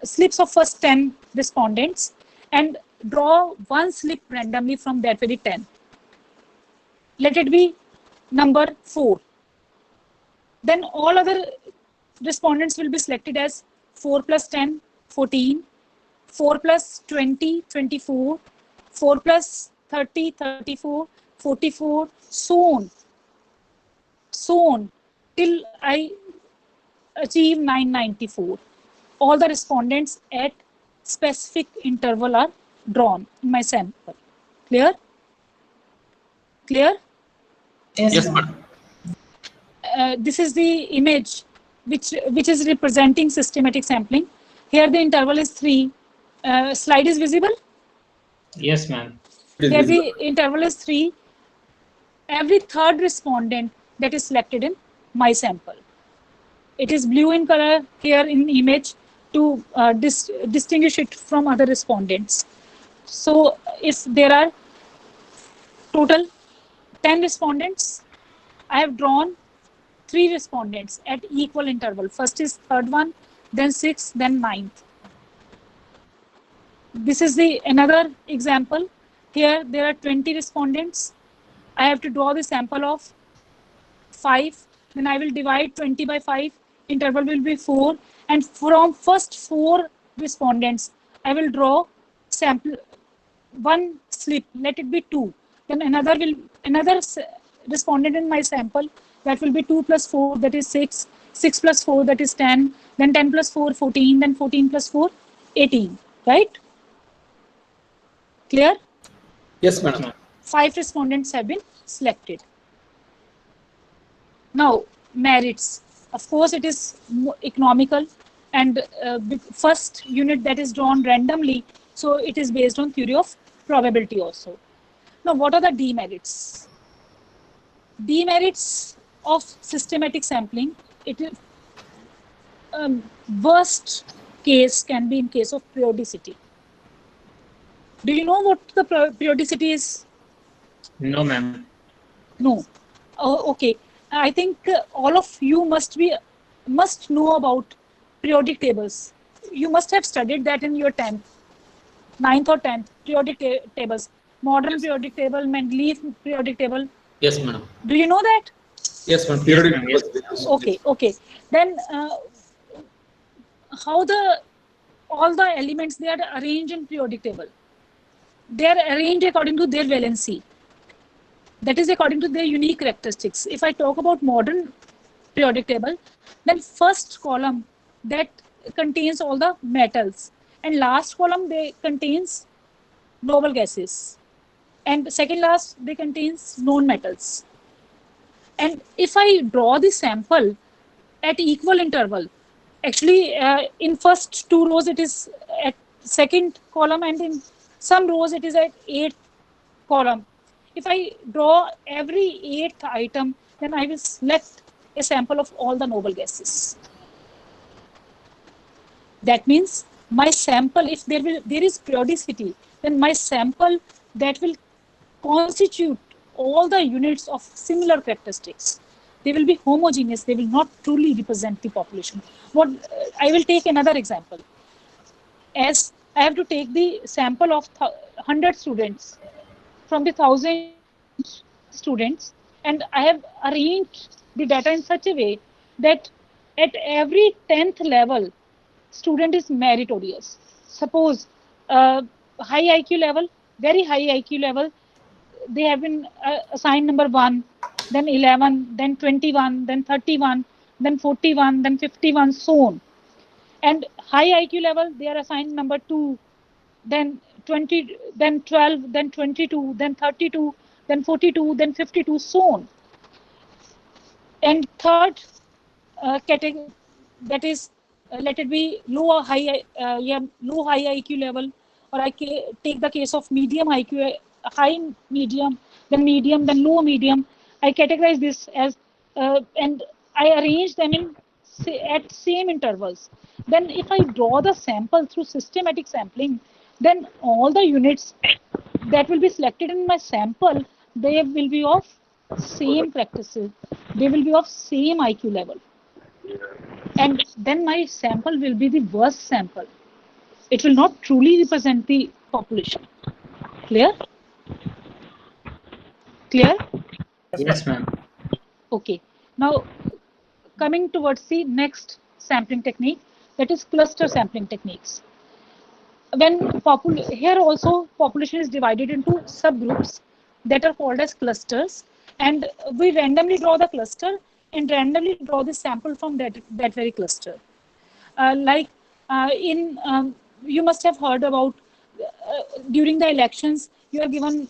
slips of first 10 respondents and draw one slip randomly from that very 10. Let it be number 4. Then all other respondents will be selected as 4 plus 10, 14, 4 plus 20, 24, 4 plus 30, 34, 44, so on, till I achieve 994. All the respondents at specific interval are drawn in my sample. Clear? Clear? Yes, madam. This is the image which is representing systematic sampling. Here the interval is 3. Slide is visible? Yes, ma'am. Here the interval is 3. Every third respondent that is selected in my sample. It is blue in color here in image to distinguish it from other respondents. So if there are total 10 respondents, I have drawn 3 respondents at equal interval. First is third one, then 6th, then 9th. This is the another example. Here there are 20 respondents. I have to draw the sample of 5. Then I will divide 20 by 5. Interval will be 4. And from first 4 respondents, I will draw sample one slip. Let it be 2. Then another respondent in my sample, that will be 2 plus 4, that is 6. 6 plus 4, that is 10. Then 10 plus 4, 14. Then 14 plus 4, 18. Right? Clear? Yes, madam. 5 respondents have been selected. Now, merits. Of course, it is economical, and first unit that is drawn randomly, so it is based on theory of probability also. Now, what are the demerits? Demerits of systematic sampling, it is worst case can be in case of periodicity. Do you know what the periodicity is? No, ma'am. No. Oh, okay. I think all of you must know about periodic tables. You must have studied that in your 10th, 9th or 10th, periodic tables. Modern periodic table, Mendeleev periodic table. Yes, madam. Do you know that? Yes, madam. Yes, Periodic. ma'am. Yes. Okay. Then how all the elements, they are arranged in periodic table? They are arranged according to their valency. That is according to their unique characteristics. If I talk about modern periodic table, then first column that contains all the metals, and last column they contains noble gases, and second last they contains known metals. And if I draw the sample at equal interval, actually in first 2 rows it is at second column, and in some rows it is at 8th column. If I draw every 8th item, then I will select a sample of all the noble gases. That means my sample, if there is periodicity, then my sample that will constitute all the units of similar characteristics. They will be homogeneous. They will not truly represent the population. I will take another example. As I have to take the sample of 100 students from the 1,000 students, and I have arranged the data in such a way that at every 10th level, student is meritorious. Suppose high IQ level, very high IQ level, they have been assigned number 1, then 11, then 21, then 31, then 41, then 51, so on. And high IQ level, they are assigned number 2, then 20, then 12, then 22, then 32, then 42, then 52, so on. And third category, that is, let it be low high IQ level, or I take the case of medium IQ, high medium, then low medium. I categorize this as and I arrange them in at same intervals. Then if I draw the sample through systematic sampling, then all the units that will be selected in my sample, they will be of same practices. They will be of same IQ level. And then my sample will be the worst sample. It will not truly represent the population. Clear? Clear? Yes, ma'am. Okay. Now, coming towards the next sampling technique, that is cluster sampling techniques. When here also population is divided into subgroups that are called as clusters, and we randomly draw the cluster and randomly draw the sample from that very cluster. You must have heard about during the elections, you are given,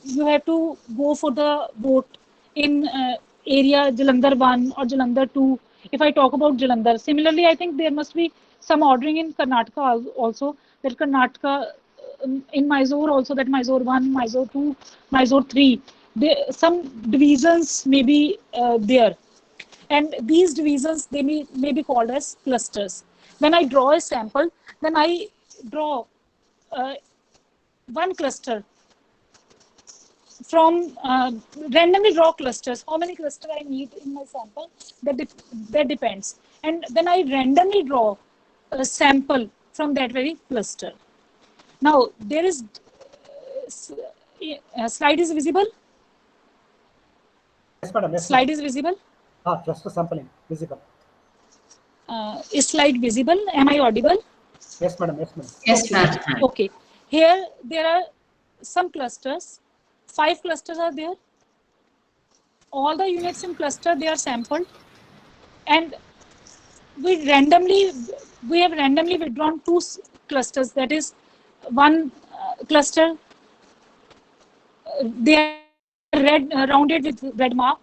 you have to go for the vote in area Jalandhar 1 or Jalandhar 2. If I talk about Jalandhar, similarly, I think there must be some ordering in Karnataka also, that Karnataka, in Mysore also, that Mysore 1, Mysore 2, Mysore 3. Some divisions may be there. And these divisions, they may be called as clusters. When I draw a sample, then I draw one cluster from randomly draw clusters. How many clusters I need in my sample, that depends. And then I randomly draw a sample from that very cluster. Now, there is slide is visible? Yes, madam. Yes, slide is visible? Cluster sampling, visible. Is slide visible? Am I audible? Yes, madam. Yes, madam. Yes, ma'am. Okay. Here there are some clusters. 5 clusters are there. All the units in cluster, they are sampled, and we have randomly withdrawn 2 clusters. That is, one cluster they are red, rounded with red mark.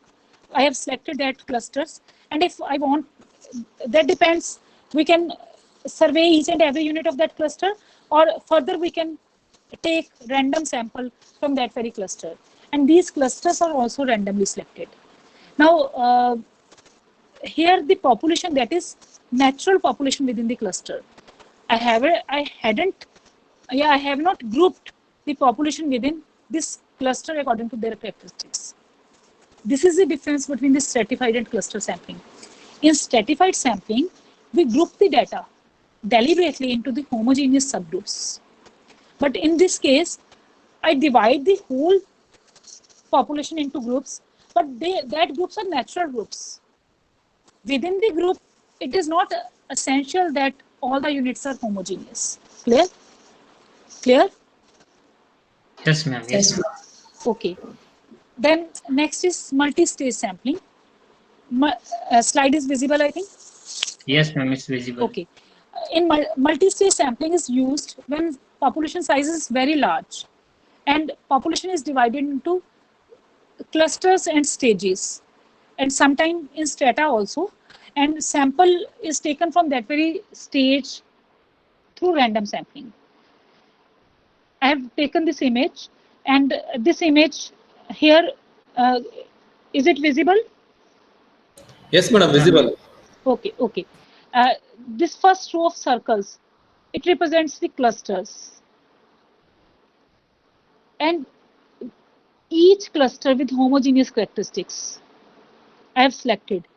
I have selected that clusters, and if I want, that depends. We can survey each and every unit of that cluster, or further we can take random sample from that very cluster, and these clusters are also randomly selected. Now, here the population, that is natural population within the cluster. I have not grouped the population within this cluster according to their characteristics. This is the difference between the stratified and cluster sampling. In stratified sampling, we group the data deliberately into the homogeneous subgroups. But in this case, I divide the whole population into groups, but that groups are natural groups. Within the group, it is not essential that all the units are homogeneous. Clear? Clear? Yes, ma'am. Yes, ma'am. Okay. Then next is multi-stage sampling. Slide is visible, I think. Yes, ma'am. It's visible. Okay. In multi-stage sampling is used when population size is very large and population is divided into clusters and stages, and sometimes in strata also, and sample is taken from that very stage through random sampling. I have taken this image, and this image here, is it visible? Yes, madam, visible. Okay, okay. This first row of circles, it represents the clusters. And each cluster with homogeneous characteristics, I have selected.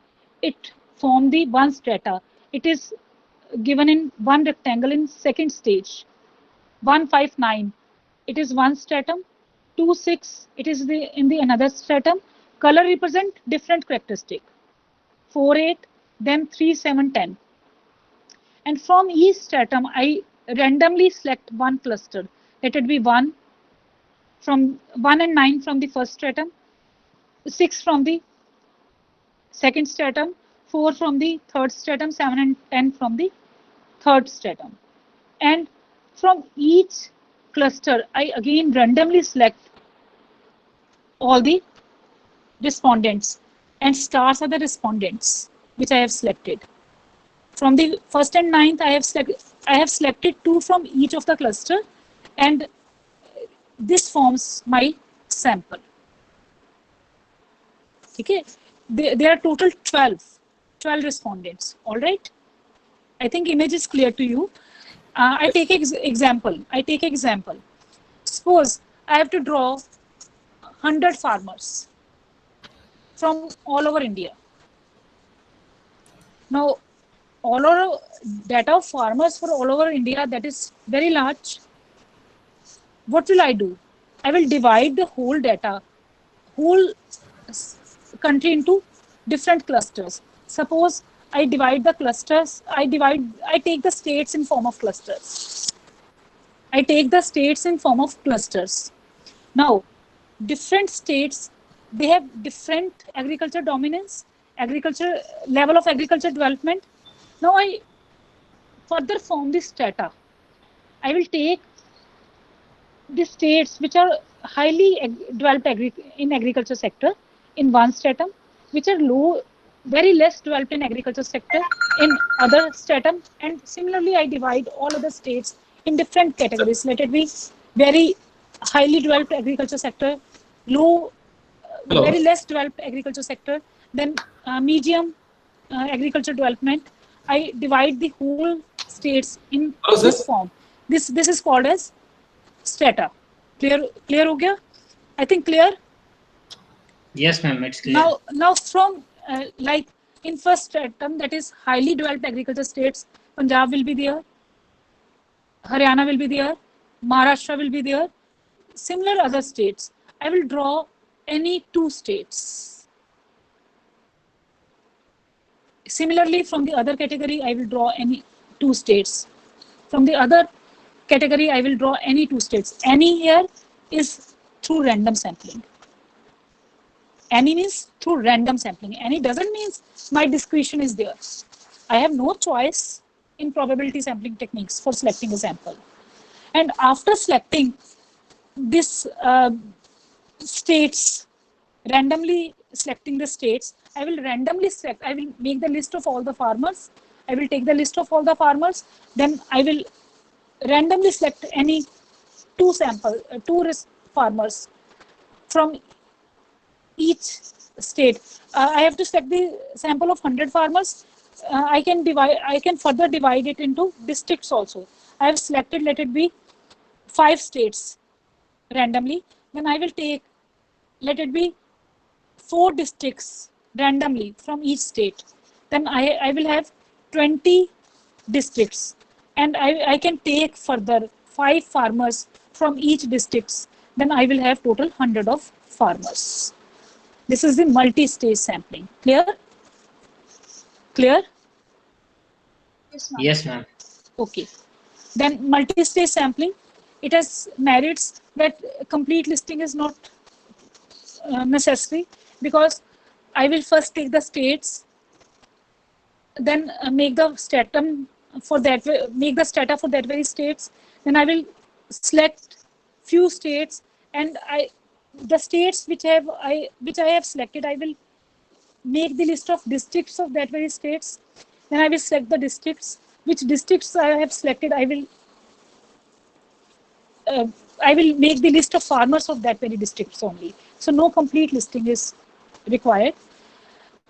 It form the one strata. It is given in one rectangle in second stage. 159, it is one stratum. 26, it is in the another stratum. Color represent different characteristic. 48, then 3, 7, 10. And from each stratum, I randomly select one cluster. Let it be 1 from 1 and 9 from the first stratum, 6 from the second stratum, 4 from the third stratum, 7 and 10 from the third stratum. And from each cluster, I again randomly select all the respondents, and stars are the respondents which I have selected. From the first and ninth, I have selected 2 from each of the cluster, and this forms my sample. Okay, there are total 12 respondents. All right, I think image is clear to you. I take example. Suppose I have to draw 100 farmers from all over India. Now, all over data of farmers for all over India, that is very large. What will I do? I will divide the whole data, whole country into different clusters. Suppose I divide the clusters, I take the states in form of clusters. Now, different states, they have different agriculture dominance, level of agriculture development. Now I further form this strata. I will take the states which are highly developed in agriculture sector in one stratum, which are very less developed in agriculture sector in other stratum, and similarly I divide all other states in different categories. Let it be very highly developed agriculture sector, very less developed agriculture sector, then medium agriculture development. I divide the whole states in this form. This is called as strata. Clear ho gaya? I think clear. Yes, ma'am. It's clear. Now from like in first stratum, that is highly developed agriculture states, Punjab will be there, Haryana will be there, Maharashtra will be there, similar other states. I will draw any 2 states. Similarly, from the other category, I will draw any 2 states. From the other category, I will draw any 2 states. Any here is through random sampling. Any means through random sampling. Any doesn't mean my discretion is there. I have no choice in probability sampling techniques for selecting a sample. And after selecting this states, randomly selecting the states. I will randomly select, I will make the list of all the farmers. I will take the list of all the farmers. Then I will randomly select any two farmers from each state. I have to select the sample of 100 farmers. I can further divide it into districts also. I have selected, let it be 5 states randomly. Then I will take, let it be 4 districts randomly from each state. Then I will have 20 districts, and I can take further 5 farmers from each districts. Then I will have total 100 of farmers. This is the multi-stage sampling. Clear? Clear? Yes, ma'am. Okay. Then multi-stage sampling, it has merits that complete listing is not necessary, because I will first take the states, then make the statum for that, make the stata for that very states. Then I will select few states, and the states which I have selected, I will make the list of districts of that very states. Then I will select the districts. Which districts I have selected, I will make the list of farmers of that very districts only. So no complete listing is required.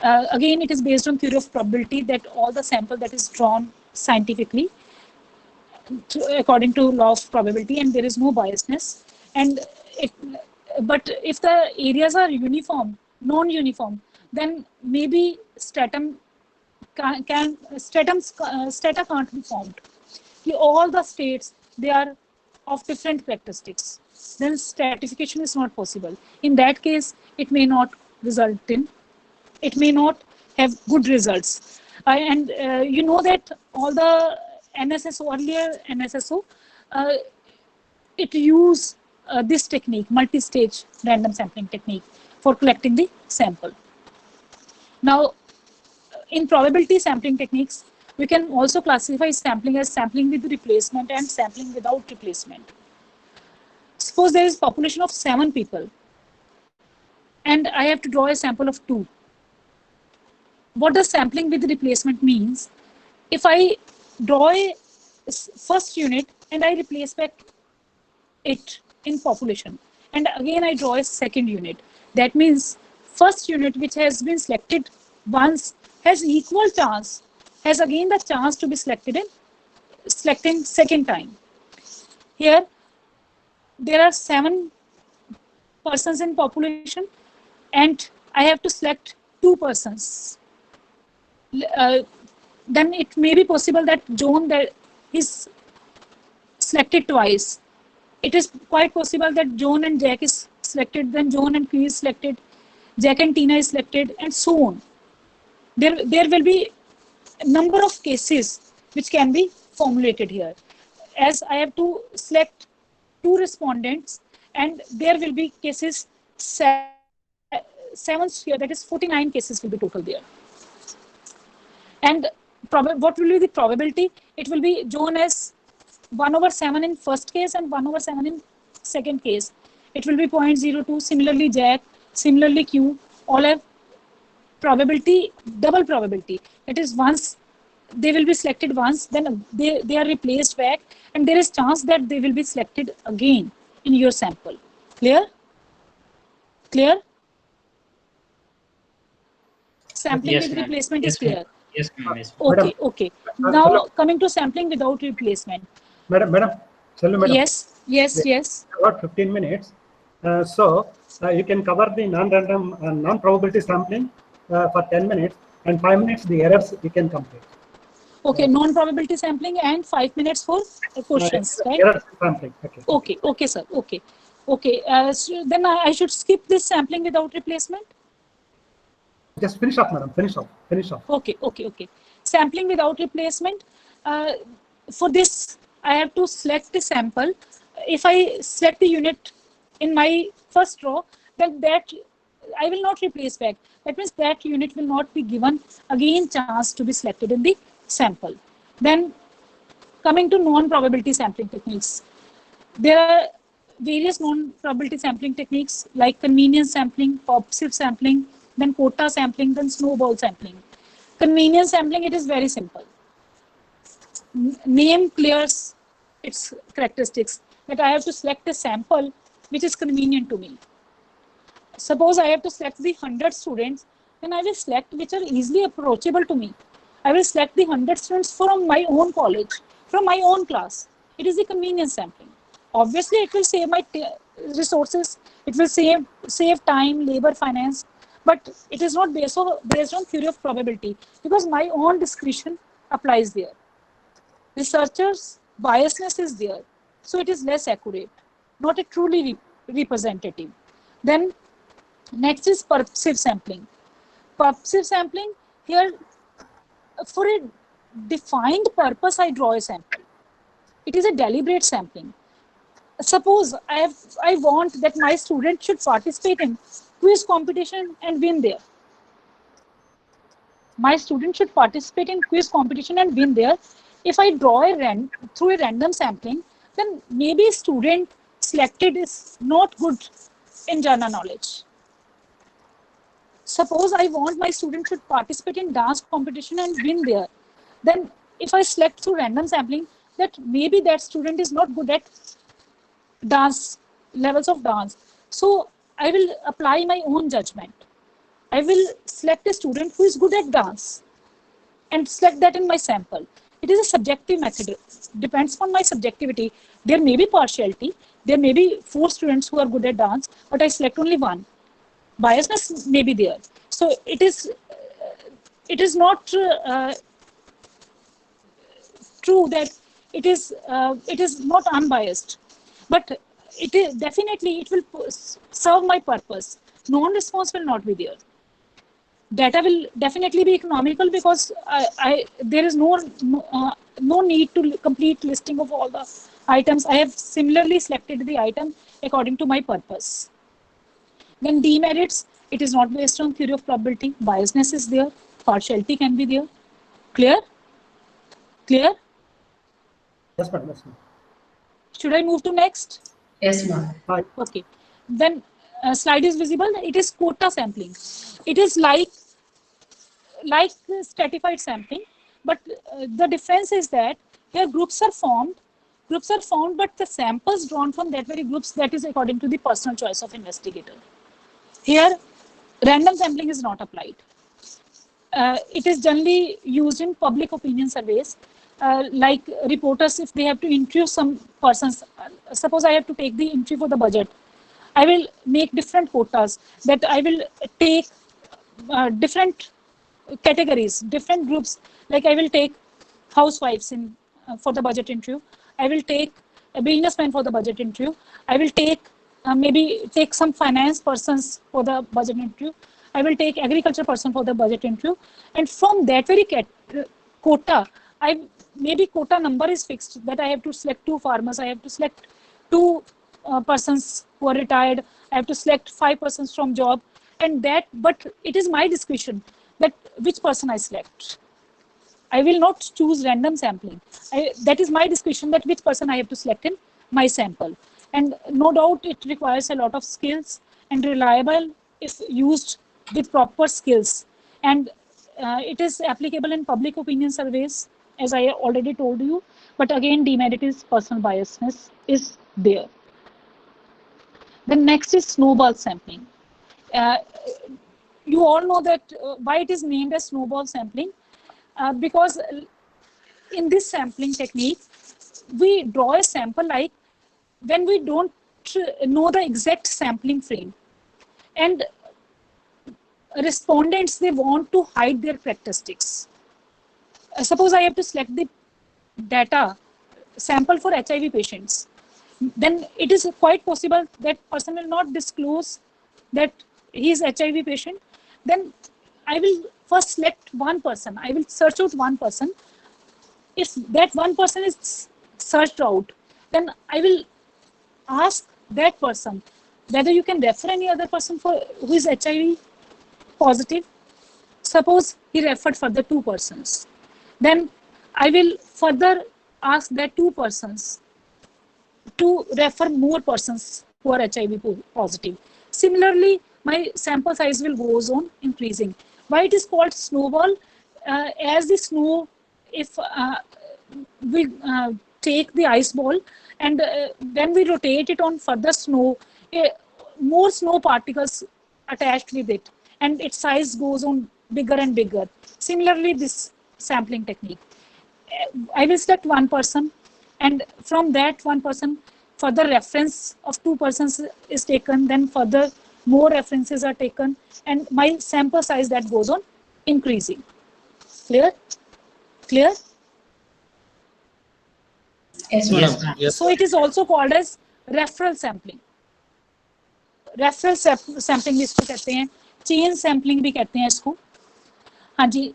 Again, it is based on theory of probability, that all the sample that is drawn scientifically according to law of probability, and there is no biasness. And but if the areas are uniform, non-uniform, then maybe stata can't be formed. All the states, they are of different characteristics. Then stratification is not possible. In that case, it may not have good results. You know that all the NSSO, earlier NSSO, it used this technique, multi-stage random sampling technique, for collecting the sample. Now, in probability sampling techniques, we can also classify sampling as sampling with replacement and sampling without replacement. Suppose there is a population of 7 people, and I have to draw a sample of 2. What does sampling with replacement means? If I draw a first unit and I replace back it in population, and again I draw a second unit, that means first unit which has been selected once has equal chance, has again the chance to be selecting second time. Here there are 7 persons in population, and I have to select 2 persons. Then it may be possible that John is selected twice. It is quite possible that John and Jack is selected, then John and Q is selected, Jack and Tina is selected, and so on. There will be a number of cases which can be formulated here, as I have to select 2 respondents, and there will be cases 7 here, that is 49 cases will be total there. And what will be the probability? It will be John as 1/7 in first case and 1/7 in second case. It will be 0.02. Similarly, Jack, similarly Q, all have probability, double probability. That is, once they will be selected once, then they are replaced back, and there is chance that they will be selected again in your sample. Clear? Clear? Sampling Yes, with ma'am. replacement Yes, is clear. ma'am. Yes, ma'am. Yes. Okay, okay. Now coming to sampling without replacement. Madam, Selvi madam. Yes. About 15 minutes. You can cover the non-random, non-probability sampling for 10 minutes, and 5 minutes the errors you can complete. Okay, non-probability sampling and 5 minutes for questions, right? Errors sampling. Okay, sir. Okay. So then I should skip this sampling without replacement. Just finish off, madam. Finish off. Okay. Sampling without replacement. For this, I have to select the sample. If I select the unit in my first row, then that I will not replace back. That means that unit will not be given again chance to be selected in the sample. Then coming to non-probability sampling techniques, there are various non-probability sampling techniques like convenience sampling, purposive sampling, then quota sampling, then snowball sampling. Convenience sampling, it is very simple. Name clears its characteristics, that I have to select a sample which is convenient to me. Suppose I have to select the 100 students, then I will select which are easily approachable to me. I will select the 100 students from my own college, from my own class. It is the convenience sampling. Obviously, it will save my resources, it will save time, labor, finance, but it is not based on theory of probability, because my own discretion applies there. Researchers' biasness is there, so it is less accurate, not a truly representative. Then next is purposive sampling. Purposive sampling, here for a defined purpose I draw a sample. It is a deliberate sampling. Suppose I want that my student should participate in quiz competition and win there. My student should participate in quiz competition and win there. If I draw through a random sampling, then maybe student selected is not good in general knowledge. Suppose I want my student should participate in dance competition and win there. Then if I select through random sampling, that maybe that student is not good at dance, levels of dance. So I will apply my own judgment. I will select a student who is good at dance and select that in my sample. It is a subjective method. Depends on my subjectivity. There may be partiality. There may be 4 students who are good at dance, but I select only 1. Biasness may be there. So it is not true that it is not unbiased, but it is definitely, it will serve my purpose. Non-response will not be there. Data will definitely be economical, because there is no need to complete listing of all the items. I have similarly selected the item according to my purpose. Then demerits, it is not based on theory of probability. Biasness is there. Partiality can be there. Clear? Clear? Yes, ma'am. Yes, ma'am. Should I move to next? Yes, ma'am. Okay. Then slide is visible. It is quota sampling. It is like stratified sampling, but the difference is that here groups are formed, but the samples drawn from that very groups, that is according to the personal choice of investigator. Here, random sampling is not applied. It is generally used in public opinion surveys, like reporters, if they have to interview some persons. Suppose I have to take the interview for the budget. I will make different quotas, that I will take different categories, different groups. Like I will take housewives for the budget interview. I will take a businessman for the budget interview. I will take maybe take some finance persons for the budget interview. I will take agriculture person for the budget interview. And from that very quota, maybe quota number is fixed, that I have to select 2 farmers. I have to select 2 persons who are retired. I have to select 5 persons from job. And that, but it is my discretion that which person I select. I will not choose random sampling. That is my discretion, that which person I have to select in my sample. And no doubt it requires a lot of skills, and reliable if used with proper skills. And it is applicable in public opinion surveys, as I already told you. But again, demerit is personal biasness is there. The next is snowball sampling. You all know that why it is named as snowball sampling, because in this sampling technique, we draw a sample like when we don't know the exact sampling frame, and respondents, they want to hide their characteristics. Suppose I have to select the data sample for HIV patients, then it is quite possible that person will not disclose that he is HIV patient. Then I will first select one person. I will search out one person. If that one person is searched out, then I will ask that person whether you can refer any other person who is HIV positive. Suppose he referred further 2 persons. Then I will further ask that 2 persons to refer more persons who are HIV positive. Similarly, my sample size will goes on increasing. Why it is called snowball? As the snow, if we take the ice ball and then we rotate it on further snow, more snow particles attached with it, and its size goes on bigger and bigger. Similarly, this sampling technique. I will select one person, and from that one person, further reference of 2 persons is taken, then further more references are taken, and my sample size that goes on increasing. Clear? Clear? Yes, Madam, ma'am. yes. So it is also called as referral sampling. Referral sampling इसको कहते हैं, chain sampling भी कहते हैं इसको. हाँ जी,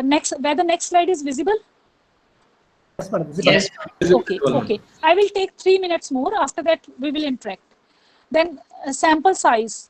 next, where the next slide is visible? Yes, madam. Visible. Yes. Okay, okay. I will take 3 minutes more. After that, we will interact. Then sample size.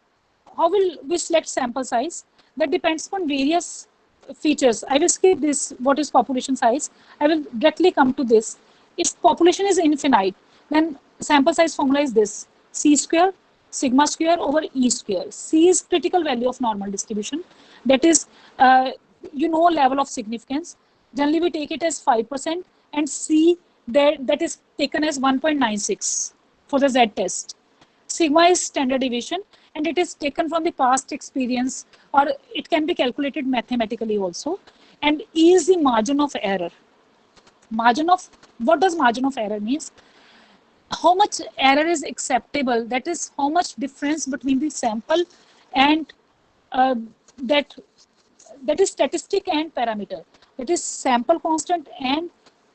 How will we select sample size? That depends on various features. I will skip this, what is population size. I will directly come to this. If population is infinite, then sample size formula is this: C square, sigma square over E square. C is critical value of normal distribution. That is, level of significance. Generally, we take it as 5%, and C that is taken as 1.96 for the Z test. Sigma is standard deviation, and it is taken from the past experience, or it can be calculated mathematically also. And E is the margin of error. What does margin of error means? How much error is acceptable? That is how much difference between the sample and that is statistic and parameter. That is sample constant and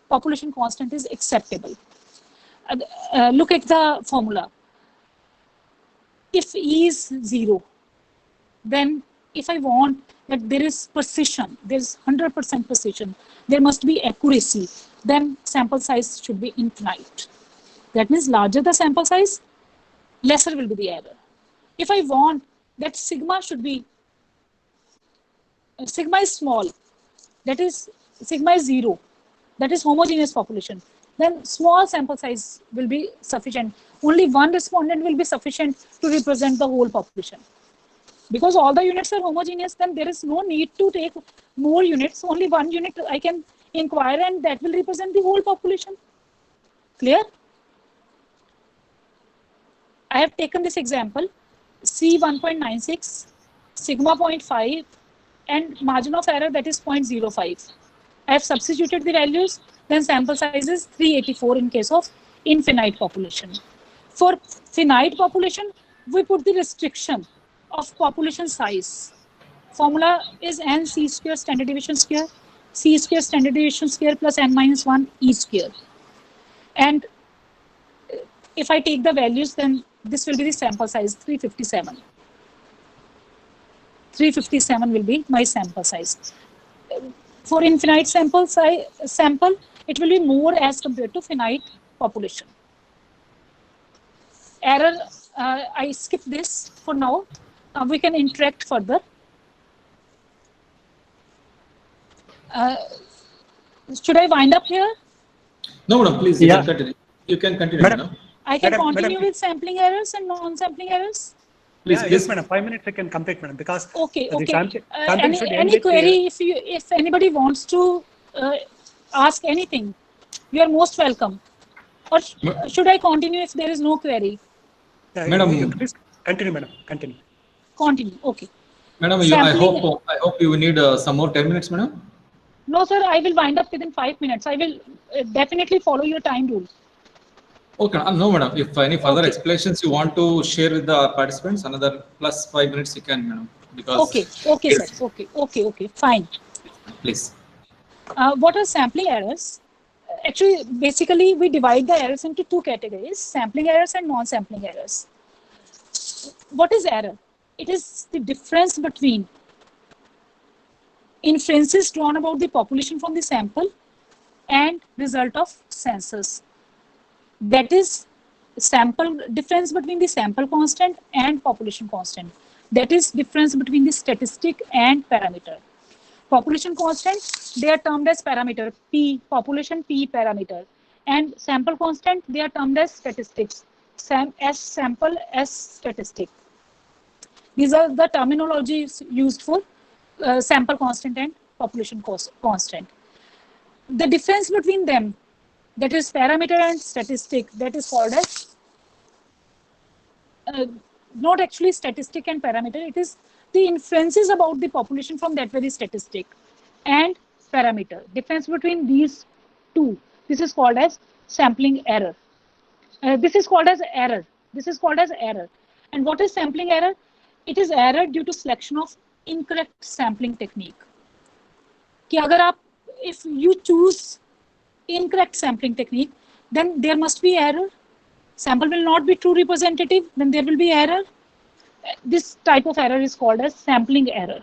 population constant is acceptable. Look at the formula. If E is 0, then if I want that there is precision, there is 100% precision, there must be accuracy, then sample size should be infinite. That means larger the sample size, lesser will be the error. If I want that sigma is small, that is sigma is 0, that is homogeneous population, then small sample size will be sufficient. Only one respondent will be sufficient to represent the whole population. Because all the units are homogeneous, then there is no need to take more units. Only one unit I can inquire, and that will represent the whole population. Clear? I have taken this example, C 1.96, sigma 0.5, and margin of error, that is 0.05. I have substituted the values, then sample size is 384 in case of infinite population. For finite population, we put the restriction of population size. Formula is n C square standard deviation square, C square standard deviation square plus n minus 1 E square. And if I take the values, then this will be the sample size, 357. 357 will be my sample size. For infinite sample, it will be more as compared to finite population. Error, I skip this for now. We can interact further. Should I wind up here? No, madam, please, Yeah. you can continue. Madam. Madam. I can Madam, continue madam. with sampling errors and non-sampling errors. Please, Yeah, please. yes, madam. 5 minutes I can complete, madam, because Okay, the okay. sampling should end Any with, query, if anybody wants to ask anything, you are most welcome. Or should I continue if there is no query? Madam. Please continue, madam. Continue. Continue. Okay. Madam, I hope you need some more 10 minutes, madam. No, sir, I will wind up within 5 minutes. I will definitely follow your time rule. Okay, no, madam. If any further Okay. explanations you want to share with the participants, another plus 5 minutes you can, madam. Because Okay, sir. Okay, fine. Please. What are sampling errors? Actually, basically, we divide the errors into 2 categories: sampling errors and non-sampling errors. What is error? It is the difference between inferences drawn about the population from the sample and result of census. That is difference between the sample constant and population constant. That is difference between the statistic and parameter. Population constant, they are termed as parameter, P, population P parameter. And sample constant, they are termed as statistics. S sample, S statistic. These are the terminologies used for sample constant and population constant. The difference between them, that is parameter and statistic, that is called as not actually statistic and parameter, it is the inferences about the population from that very statistic and parameter. Difference between these two, this is called as sampling error. This is called as error. This is called as error. And what is sampling error? It is error due to selection of incorrect sampling technique. कि अगर आप, if you choose incorrect sampling technique, then there must be error. Sample will not be true representative, then there will be error. This type of error is called as sampling error.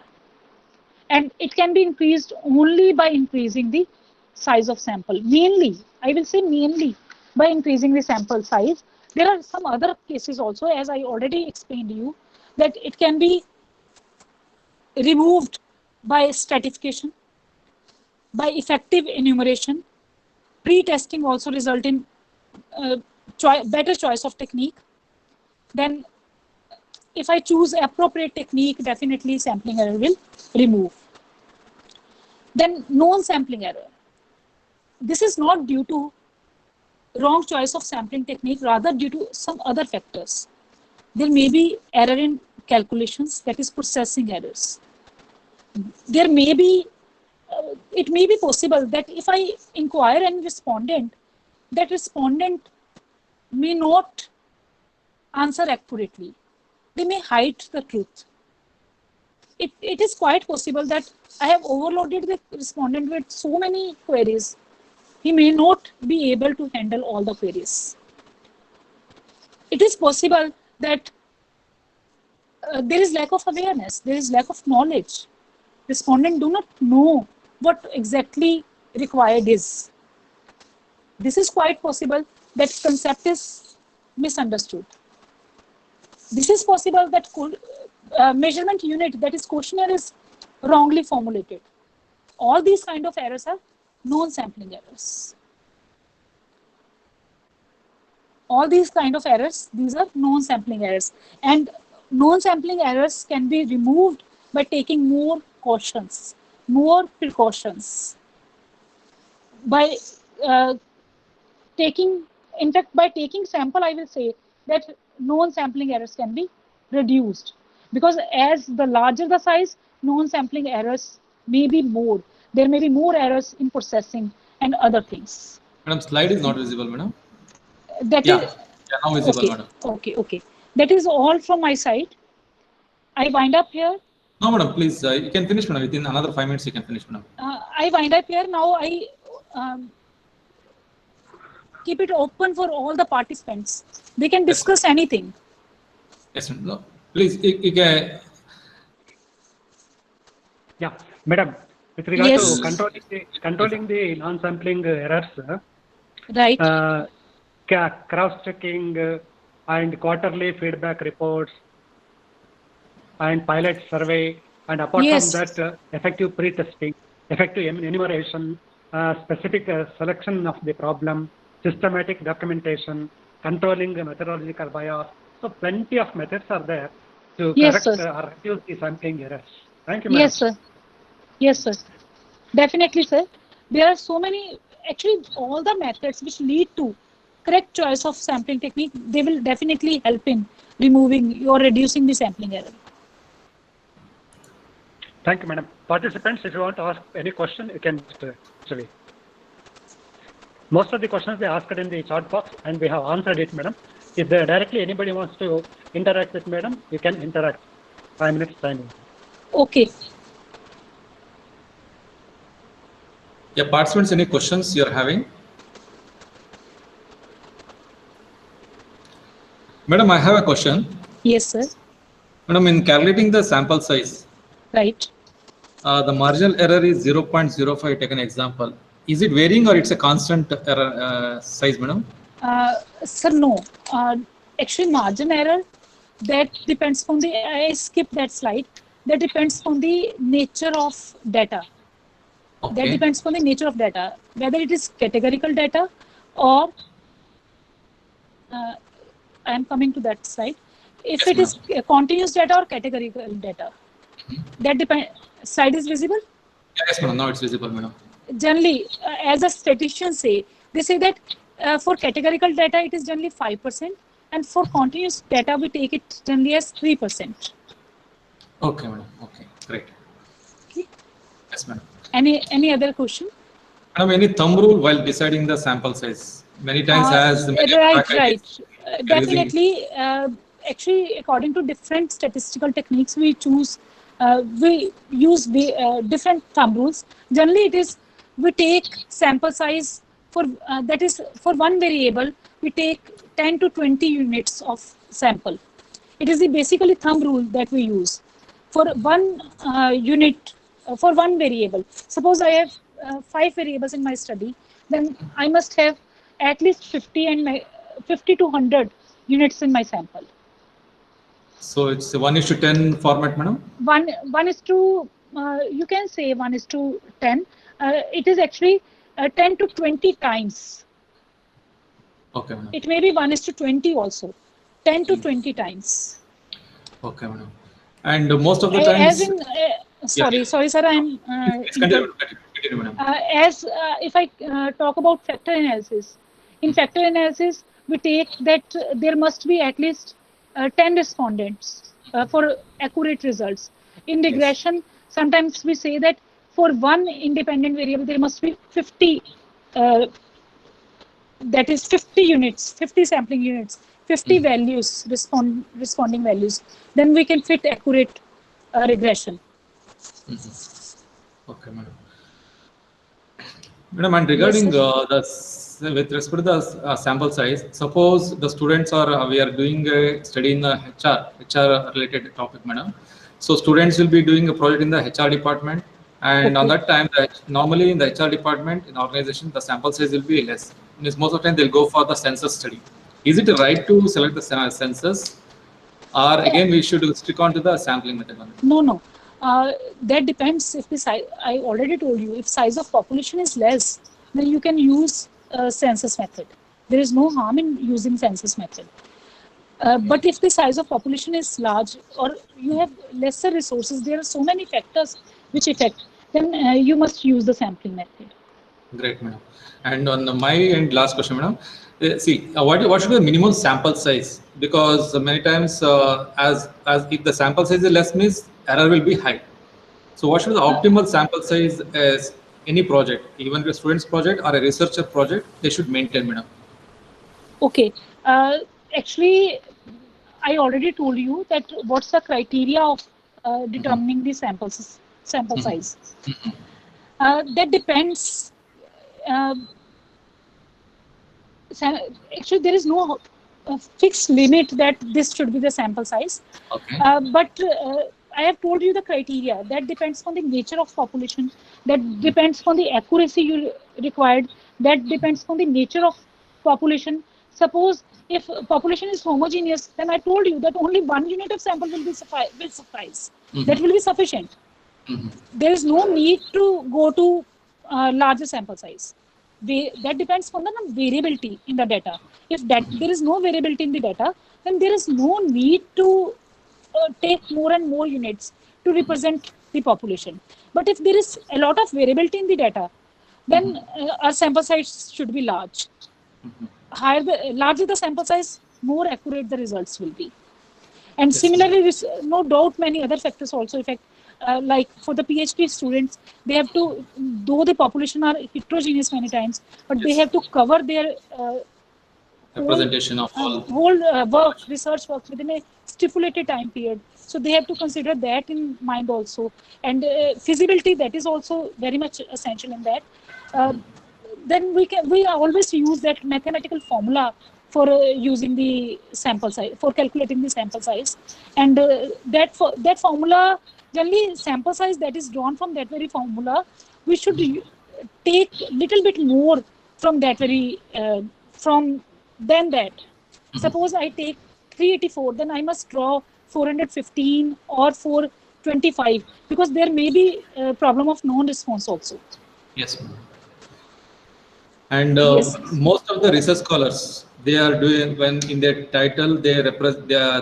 And it can be increased only by increasing the size of sample. Mainly, I will say mainly by increasing the sample size. There are some other cases also, as I already explained to you, that it can be removed by stratification, by effective enumeration. Pre-testing also result in better choice of technique. Then if I choose appropriate technique, definitely sampling error will remove. Then non-sampling error. This is not due to wrong choice of sampling technique, rather due to some other factors. There may be error in calculations, that is processing errors. There may be, it may be possible that if I inquire any respondent, that respondent may not answer accurately. They may hide the truth. It is quite possible that I have overloaded the respondent with so many queries. He may not be able to handle all the queries. It is possible that there is lack of awareness, there is lack of knowledge. Respondents do not know what exactly required is. This is quite possible that concept is misunderstood. This is possible that measurement unit, that is questionnaire, is wrongly formulated. All these kind of errors are non-sampling errors. All these kind of errors, these are non-sampling errors. And non-sampling errors can be removed by taking more cautions, more precautions. By taking sample, I will say that non-sampling errors can be reduced. Because as the larger the size, non-sampling errors may be more. There may be more errors in processing and other things. Madam, slide is not visible, madam. That Yeah, is, now visible, okay, madam. Okay. That is all from my side. I wind up here. No, madam, please, you can finish, madam. Within another 5 minutes, you can finish, madam. I wind up here. Now I keep it open for all the participants. They can discuss anything. Yes, madam. No, please, you can. Yeah, madam, with regard Yes. to controlling the non-sampling errors, Right. cross-checking and quarterly feedback reports and pilot survey, and apart Yes. from that, effective pre-testing, effective enumeration, specific selection of the problem, systematic documentation, controlling the methodological bias. So plenty of methods are there to Yes, correct sir. or reduce the sampling errors. Thank you, madam. Yes, sir. Yes, sir. Definitely, sir. There are so many, actually all the methods which lead to correct choice of sampling technique, they will definitely help in removing or reducing the sampling error. Thank you, madam. Participants, if you want to ask any question, you can actually. Most of the questions they asked in the chat box, and we have answered it, madam. If there directly anybody wants to interact with madam, you can interact. 5 minutes time. Okay. Yeah, participants, any questions you are having? Madam, I have a question. Yes, sir. Madam, in calculating the sample size, Right. the marginal error is 0.05, take an example. Is it varying or it's a constant error size, madam? Sir, no. Actually, margin error, that depends on the, I skipped that slide, that depends on the nature of data. That Okay. depends on the nature of data, whether it is categorical data or I am coming to that slide. If Yes, it is continuous data or categorical data, that depend. Slide is visible. Yes, madam. Now it's visible, madam. Generally, as a statistician say, they say that for categorical data it is generally 5%, and for continuous data we take it generally as 3%. Okay, madam. Okay, great. Okay. Yes, madam. Any other question? Madam, any thumb rule while deciding the sample size? Many times as many right. Definitely. Actually, according to different statistical techniques, we use different thumb rules. Generally, it is we take sample size for that is for one variable. We take 10 to 20 units of sample. It is the basically thumb rule that we use for one unit for one variable. Suppose I have 5 variables in my study, then I must have at least 50 to 100 units in my sample. So it's 1:10 format, madam? One is to, you can say 1:10. It is actually 10 to 20 times. Okay, madam. It may be 1:20 also. 10 to 20 times. Okay, madam. And most of the times... As in, sorry, sir, I'm... continue, madam. If I talk about factor analysis, in factor analysis, we take that there must be at least 10 respondents for accurate results. In regression, sometimes we say that for one independent variable, there must be 50, that is 50 units, 50 sampling units, 50 values, responding values. Then we can fit accurate regression. Okay, madam. Madam, and regarding with respect to the sample size, suppose the students are, we are doing a study in the HR related topic, madam. So students will be doing a project in the HR department, and on that time, normally in the HR department, in organization, the sample size will be less. Means most of the time they'll go for the census study. Is it right to select the census, or again we should stick on to the sampling method? No. That depends. If the size, I already told you, if size of population is less, then you can use census method. There is no harm in using census method. But if the size of population is large or you have lesser resources, there are so many factors which affect, then you must use the sampling method. Great, madam. And on my end, last question, madam. See, what should be the minimum sample size? Because many times, as if the sample size is less, means error will be high. So what should be the optimal sample size as any project, even a student's project or a researcher project, they should maintain, madam? Okay. Actually, I already told you that what's the criteria of determining the sample size. That depends. Actually, there is no fixed limit that this should be the sample size. Okay. But I have told you the criteria. That depends on the nature of population. That depends on the accuracy you required. That depends on the nature of population. Suppose if population is homogeneous, then I told you that only 1 unit of sample will suffice. That will be sufficient. There is no need to go to larger sample size. That depends on the variability in the data. If there is no variability in the data, then there is no need to take more and more units to represent the population. But if there is a lot of variability in the data, then our sample size should be large. Larger the sample size, more accurate the results will be. And similarly, no doubt many other factors also affect. Like for the PhD students, they have to, though the population are heterogeneous many times, but they have to cover their representation of all whole research work within a stipulated time period. So they have to consider that in mind also. And feasibility, that is also very much essential in that. Then we always use that mathematical formula for using the sample size, for calculating the sample size. And that formula, generally sample size that is drawn from that very formula, we should take little bit more from that very, than that. Suppose I take 384, then I must draw 415 or 425, because there may be a problem of non-response also. Yes, ma'am. And Yes. most of the research scholars, they are doing, when in their title they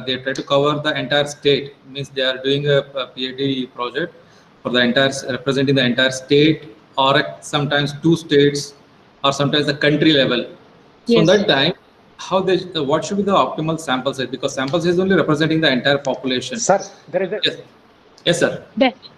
they try to cover the entire state. Means they are doing a PhD project for the entire, representing the entire state, or sometimes two states, or sometimes the country level. So in Yes. that time, how they, what should be the optimal sample size? Because sample size is only representing the entire population. Sir, there is a Yes, yes, sir.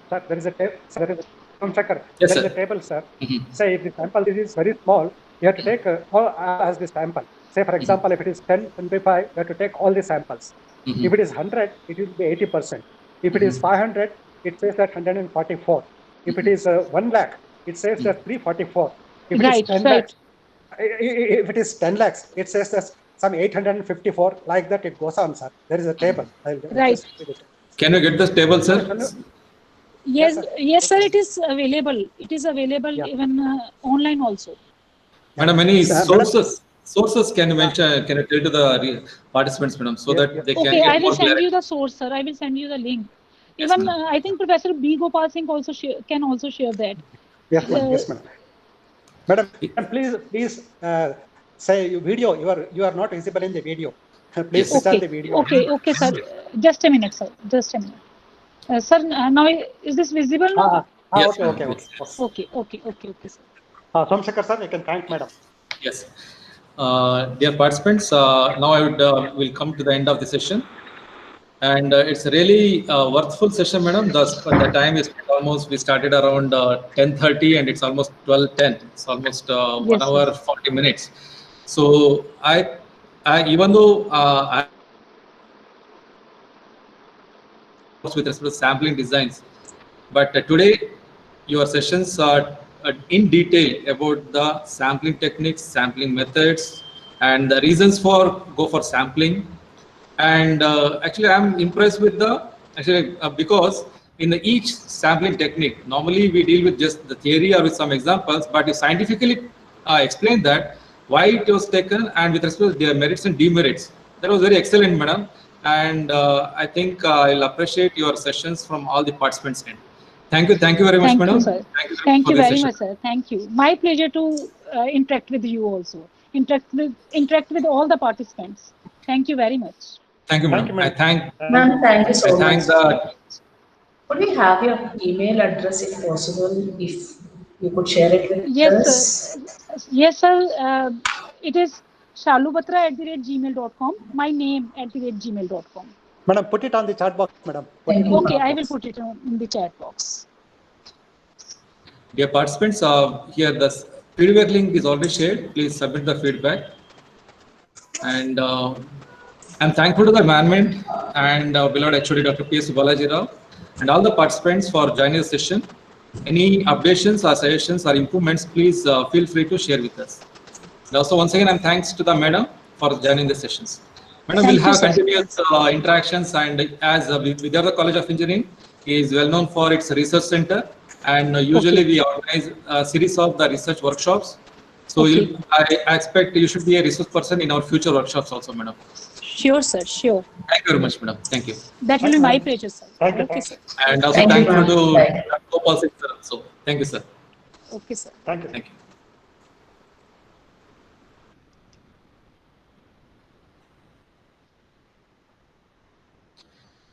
sir, there is a table. There is a checker. Yes, There is sir. a table, sir. Mhm. Say if the sample is very small, you have to take all as the sample. Say for example, if it is 10, 25, you have to take all the samples. Mhm. If it is 100, it will be 80%. If it is 500, it says that 144. If it is 1 lakh, it says that 344. If it is Right, 10 right. lakhs, if it is 10 lakhs, it says that some 854. Like that, it goes on, sir. There is a table. I'll Right. just read it. Can you get this table, sir? Yes, sir. yes, sir. It is available. It is available Yeah. even online also. Madam, any Sir, madam- sources? Sources can you mention? Can you tell to the participants, madam, so Yeah, that yeah. they can Okay, get I will more send you clarity? the source, sir. I will send you the link. Yes, Even ma'am. I think Professor B. Gopal Singh also can also share that. Yes, ma'am. Yes, madam. Madam, please say video. You are not visible in the video. Please Yes. switch on Okay, the video. okay, sir. Just a minute, sir. Just a minute. Sir, now is this visible now? Yes, Okay, ma'am. okay, Yes, okay. Okay, sir. Somsekhar sir, you can thank madam. Yes. Dear participants, now I would will come to the end of the session, and it's a really worthful session, madam. The time is almost, we started around 10:30, and it's almost 12:10. It's almost 1 Yes, hour 40 minutes. So I even though I with respect to sampling designs, but today your sessions are in detail about the sampling techniques, sampling methods, and the reasons for go for sampling. And actually, I'm impressed with the because in each sampling technique, normally we deal with just the theory or with some examples, but you scientifically explain that why it was taken and with respect to their merits and demerits. That was very excellent, madam. And I think I'll appreciate your sessions from all the participants. Thank you very much, Thank madam. you, sir. Thank you very much, sir. Thank you. My pleasure to interact with you also. Interact with all the participants. Thank you very much. Thank you, madam. Thank you, madam. I thank Ma'am, thank you so I thank much. the Could we have your email address if possible, if you could share it with Yes, us? yes, sir. It is shalubatra@gmail.com. My name @gmail.com. Madam, put it on the chat box, madam. Put Thank it in you. the Okay, chat I will box. put it in the chat box. dear participants, here the feedback link is already shared. Please submit the feedback. And I'm thankful to the management and beloved HOD Dr. P.S. Balaji Rao and all the participants for joining the session. Any updations or suggestions or improvements, please feel free to share with us. And also, once again, I'm thanks to the madam for joining the sessions. Madam, Thank we'll you, have sir. continuous interactions, and as Vidyaratha College of Engineering is well known for its research center, and usually we organize a series of the research workshops. So Okay. I expect you should be a resource person in our future workshops also, madam. Sure, sir. Sure. Thank you very much, madam. Thank you. That will be my pleasure, sir. Thank you. Okay, sir. And also Thank you, thankful ma'am. to Bye. Gopal Singh sir also. Thank you, sir. Okay, sir. Thank you. Thank you.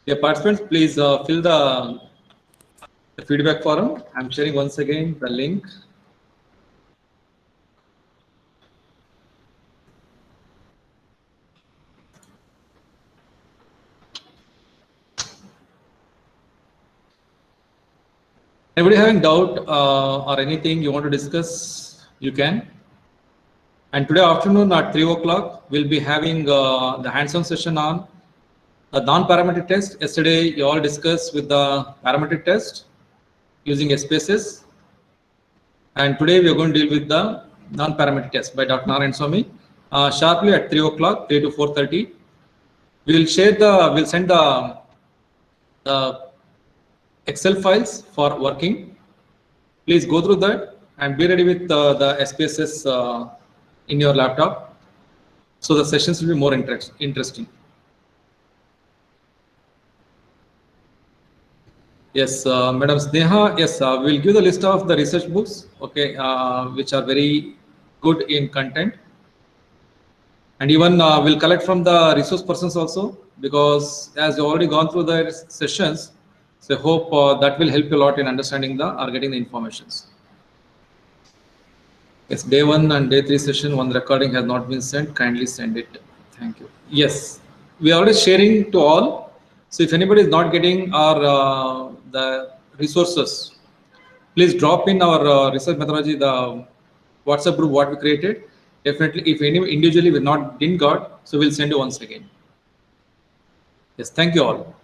Dear participants, please fill the feedback forum. I'm sharing once again the link. Anybody having doubt or anything you want to discuss, you can. And today afternoon at 3 o'clock, we'll be having the hands-on session on the non-parametric test. Yesterday, you all discussed with the parametric test using SPSS. And today, we are going to deal with the non-parametric test by Dr. Narayan Swamy. Sharply at 3 o'clock, 3 to 4:30. We'll send the Excel files for working. Please go through that and be ready with the SPSS in your laptop. So the sessions will be more interesting. Yes, Madam Sneha, yes, we'll give the list of the research books, okay, which are very good in content. And even we'll collect from the resource persons also, because as you've already gone through the sessions, so I hope that will help you a lot in understanding or getting the informations. Yes, day 1 and day 3 session, one recording has not been sent. Kindly send it. Thank you. Yes, we are already sharing to all. So if anybody is not getting our the resources, please drop in our research methodology, the WhatsApp group what we created. Definitely, if any individually we didn't got, so we'll send you once again. Yes, thank you all.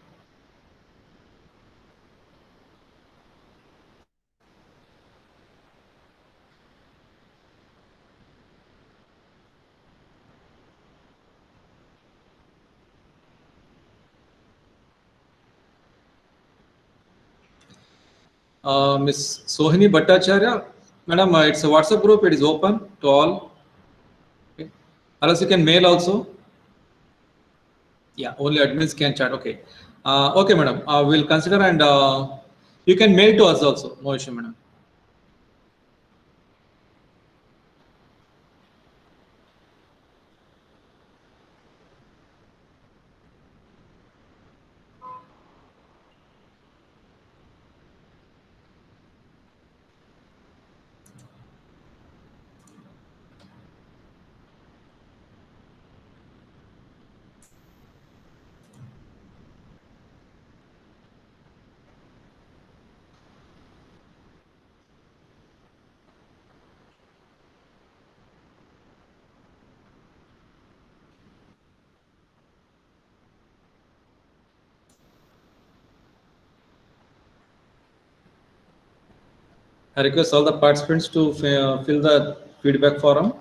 Miss Sohini Bhattacharya, madam, it's a WhatsApp group. It is open to all. Okay. Unless you can mail also. Yeah, only admins can chat. Okay. Okay, madam. We'll consider, and you can mail to us also. No issue, madam. I request all the participants to fill the feedback forum.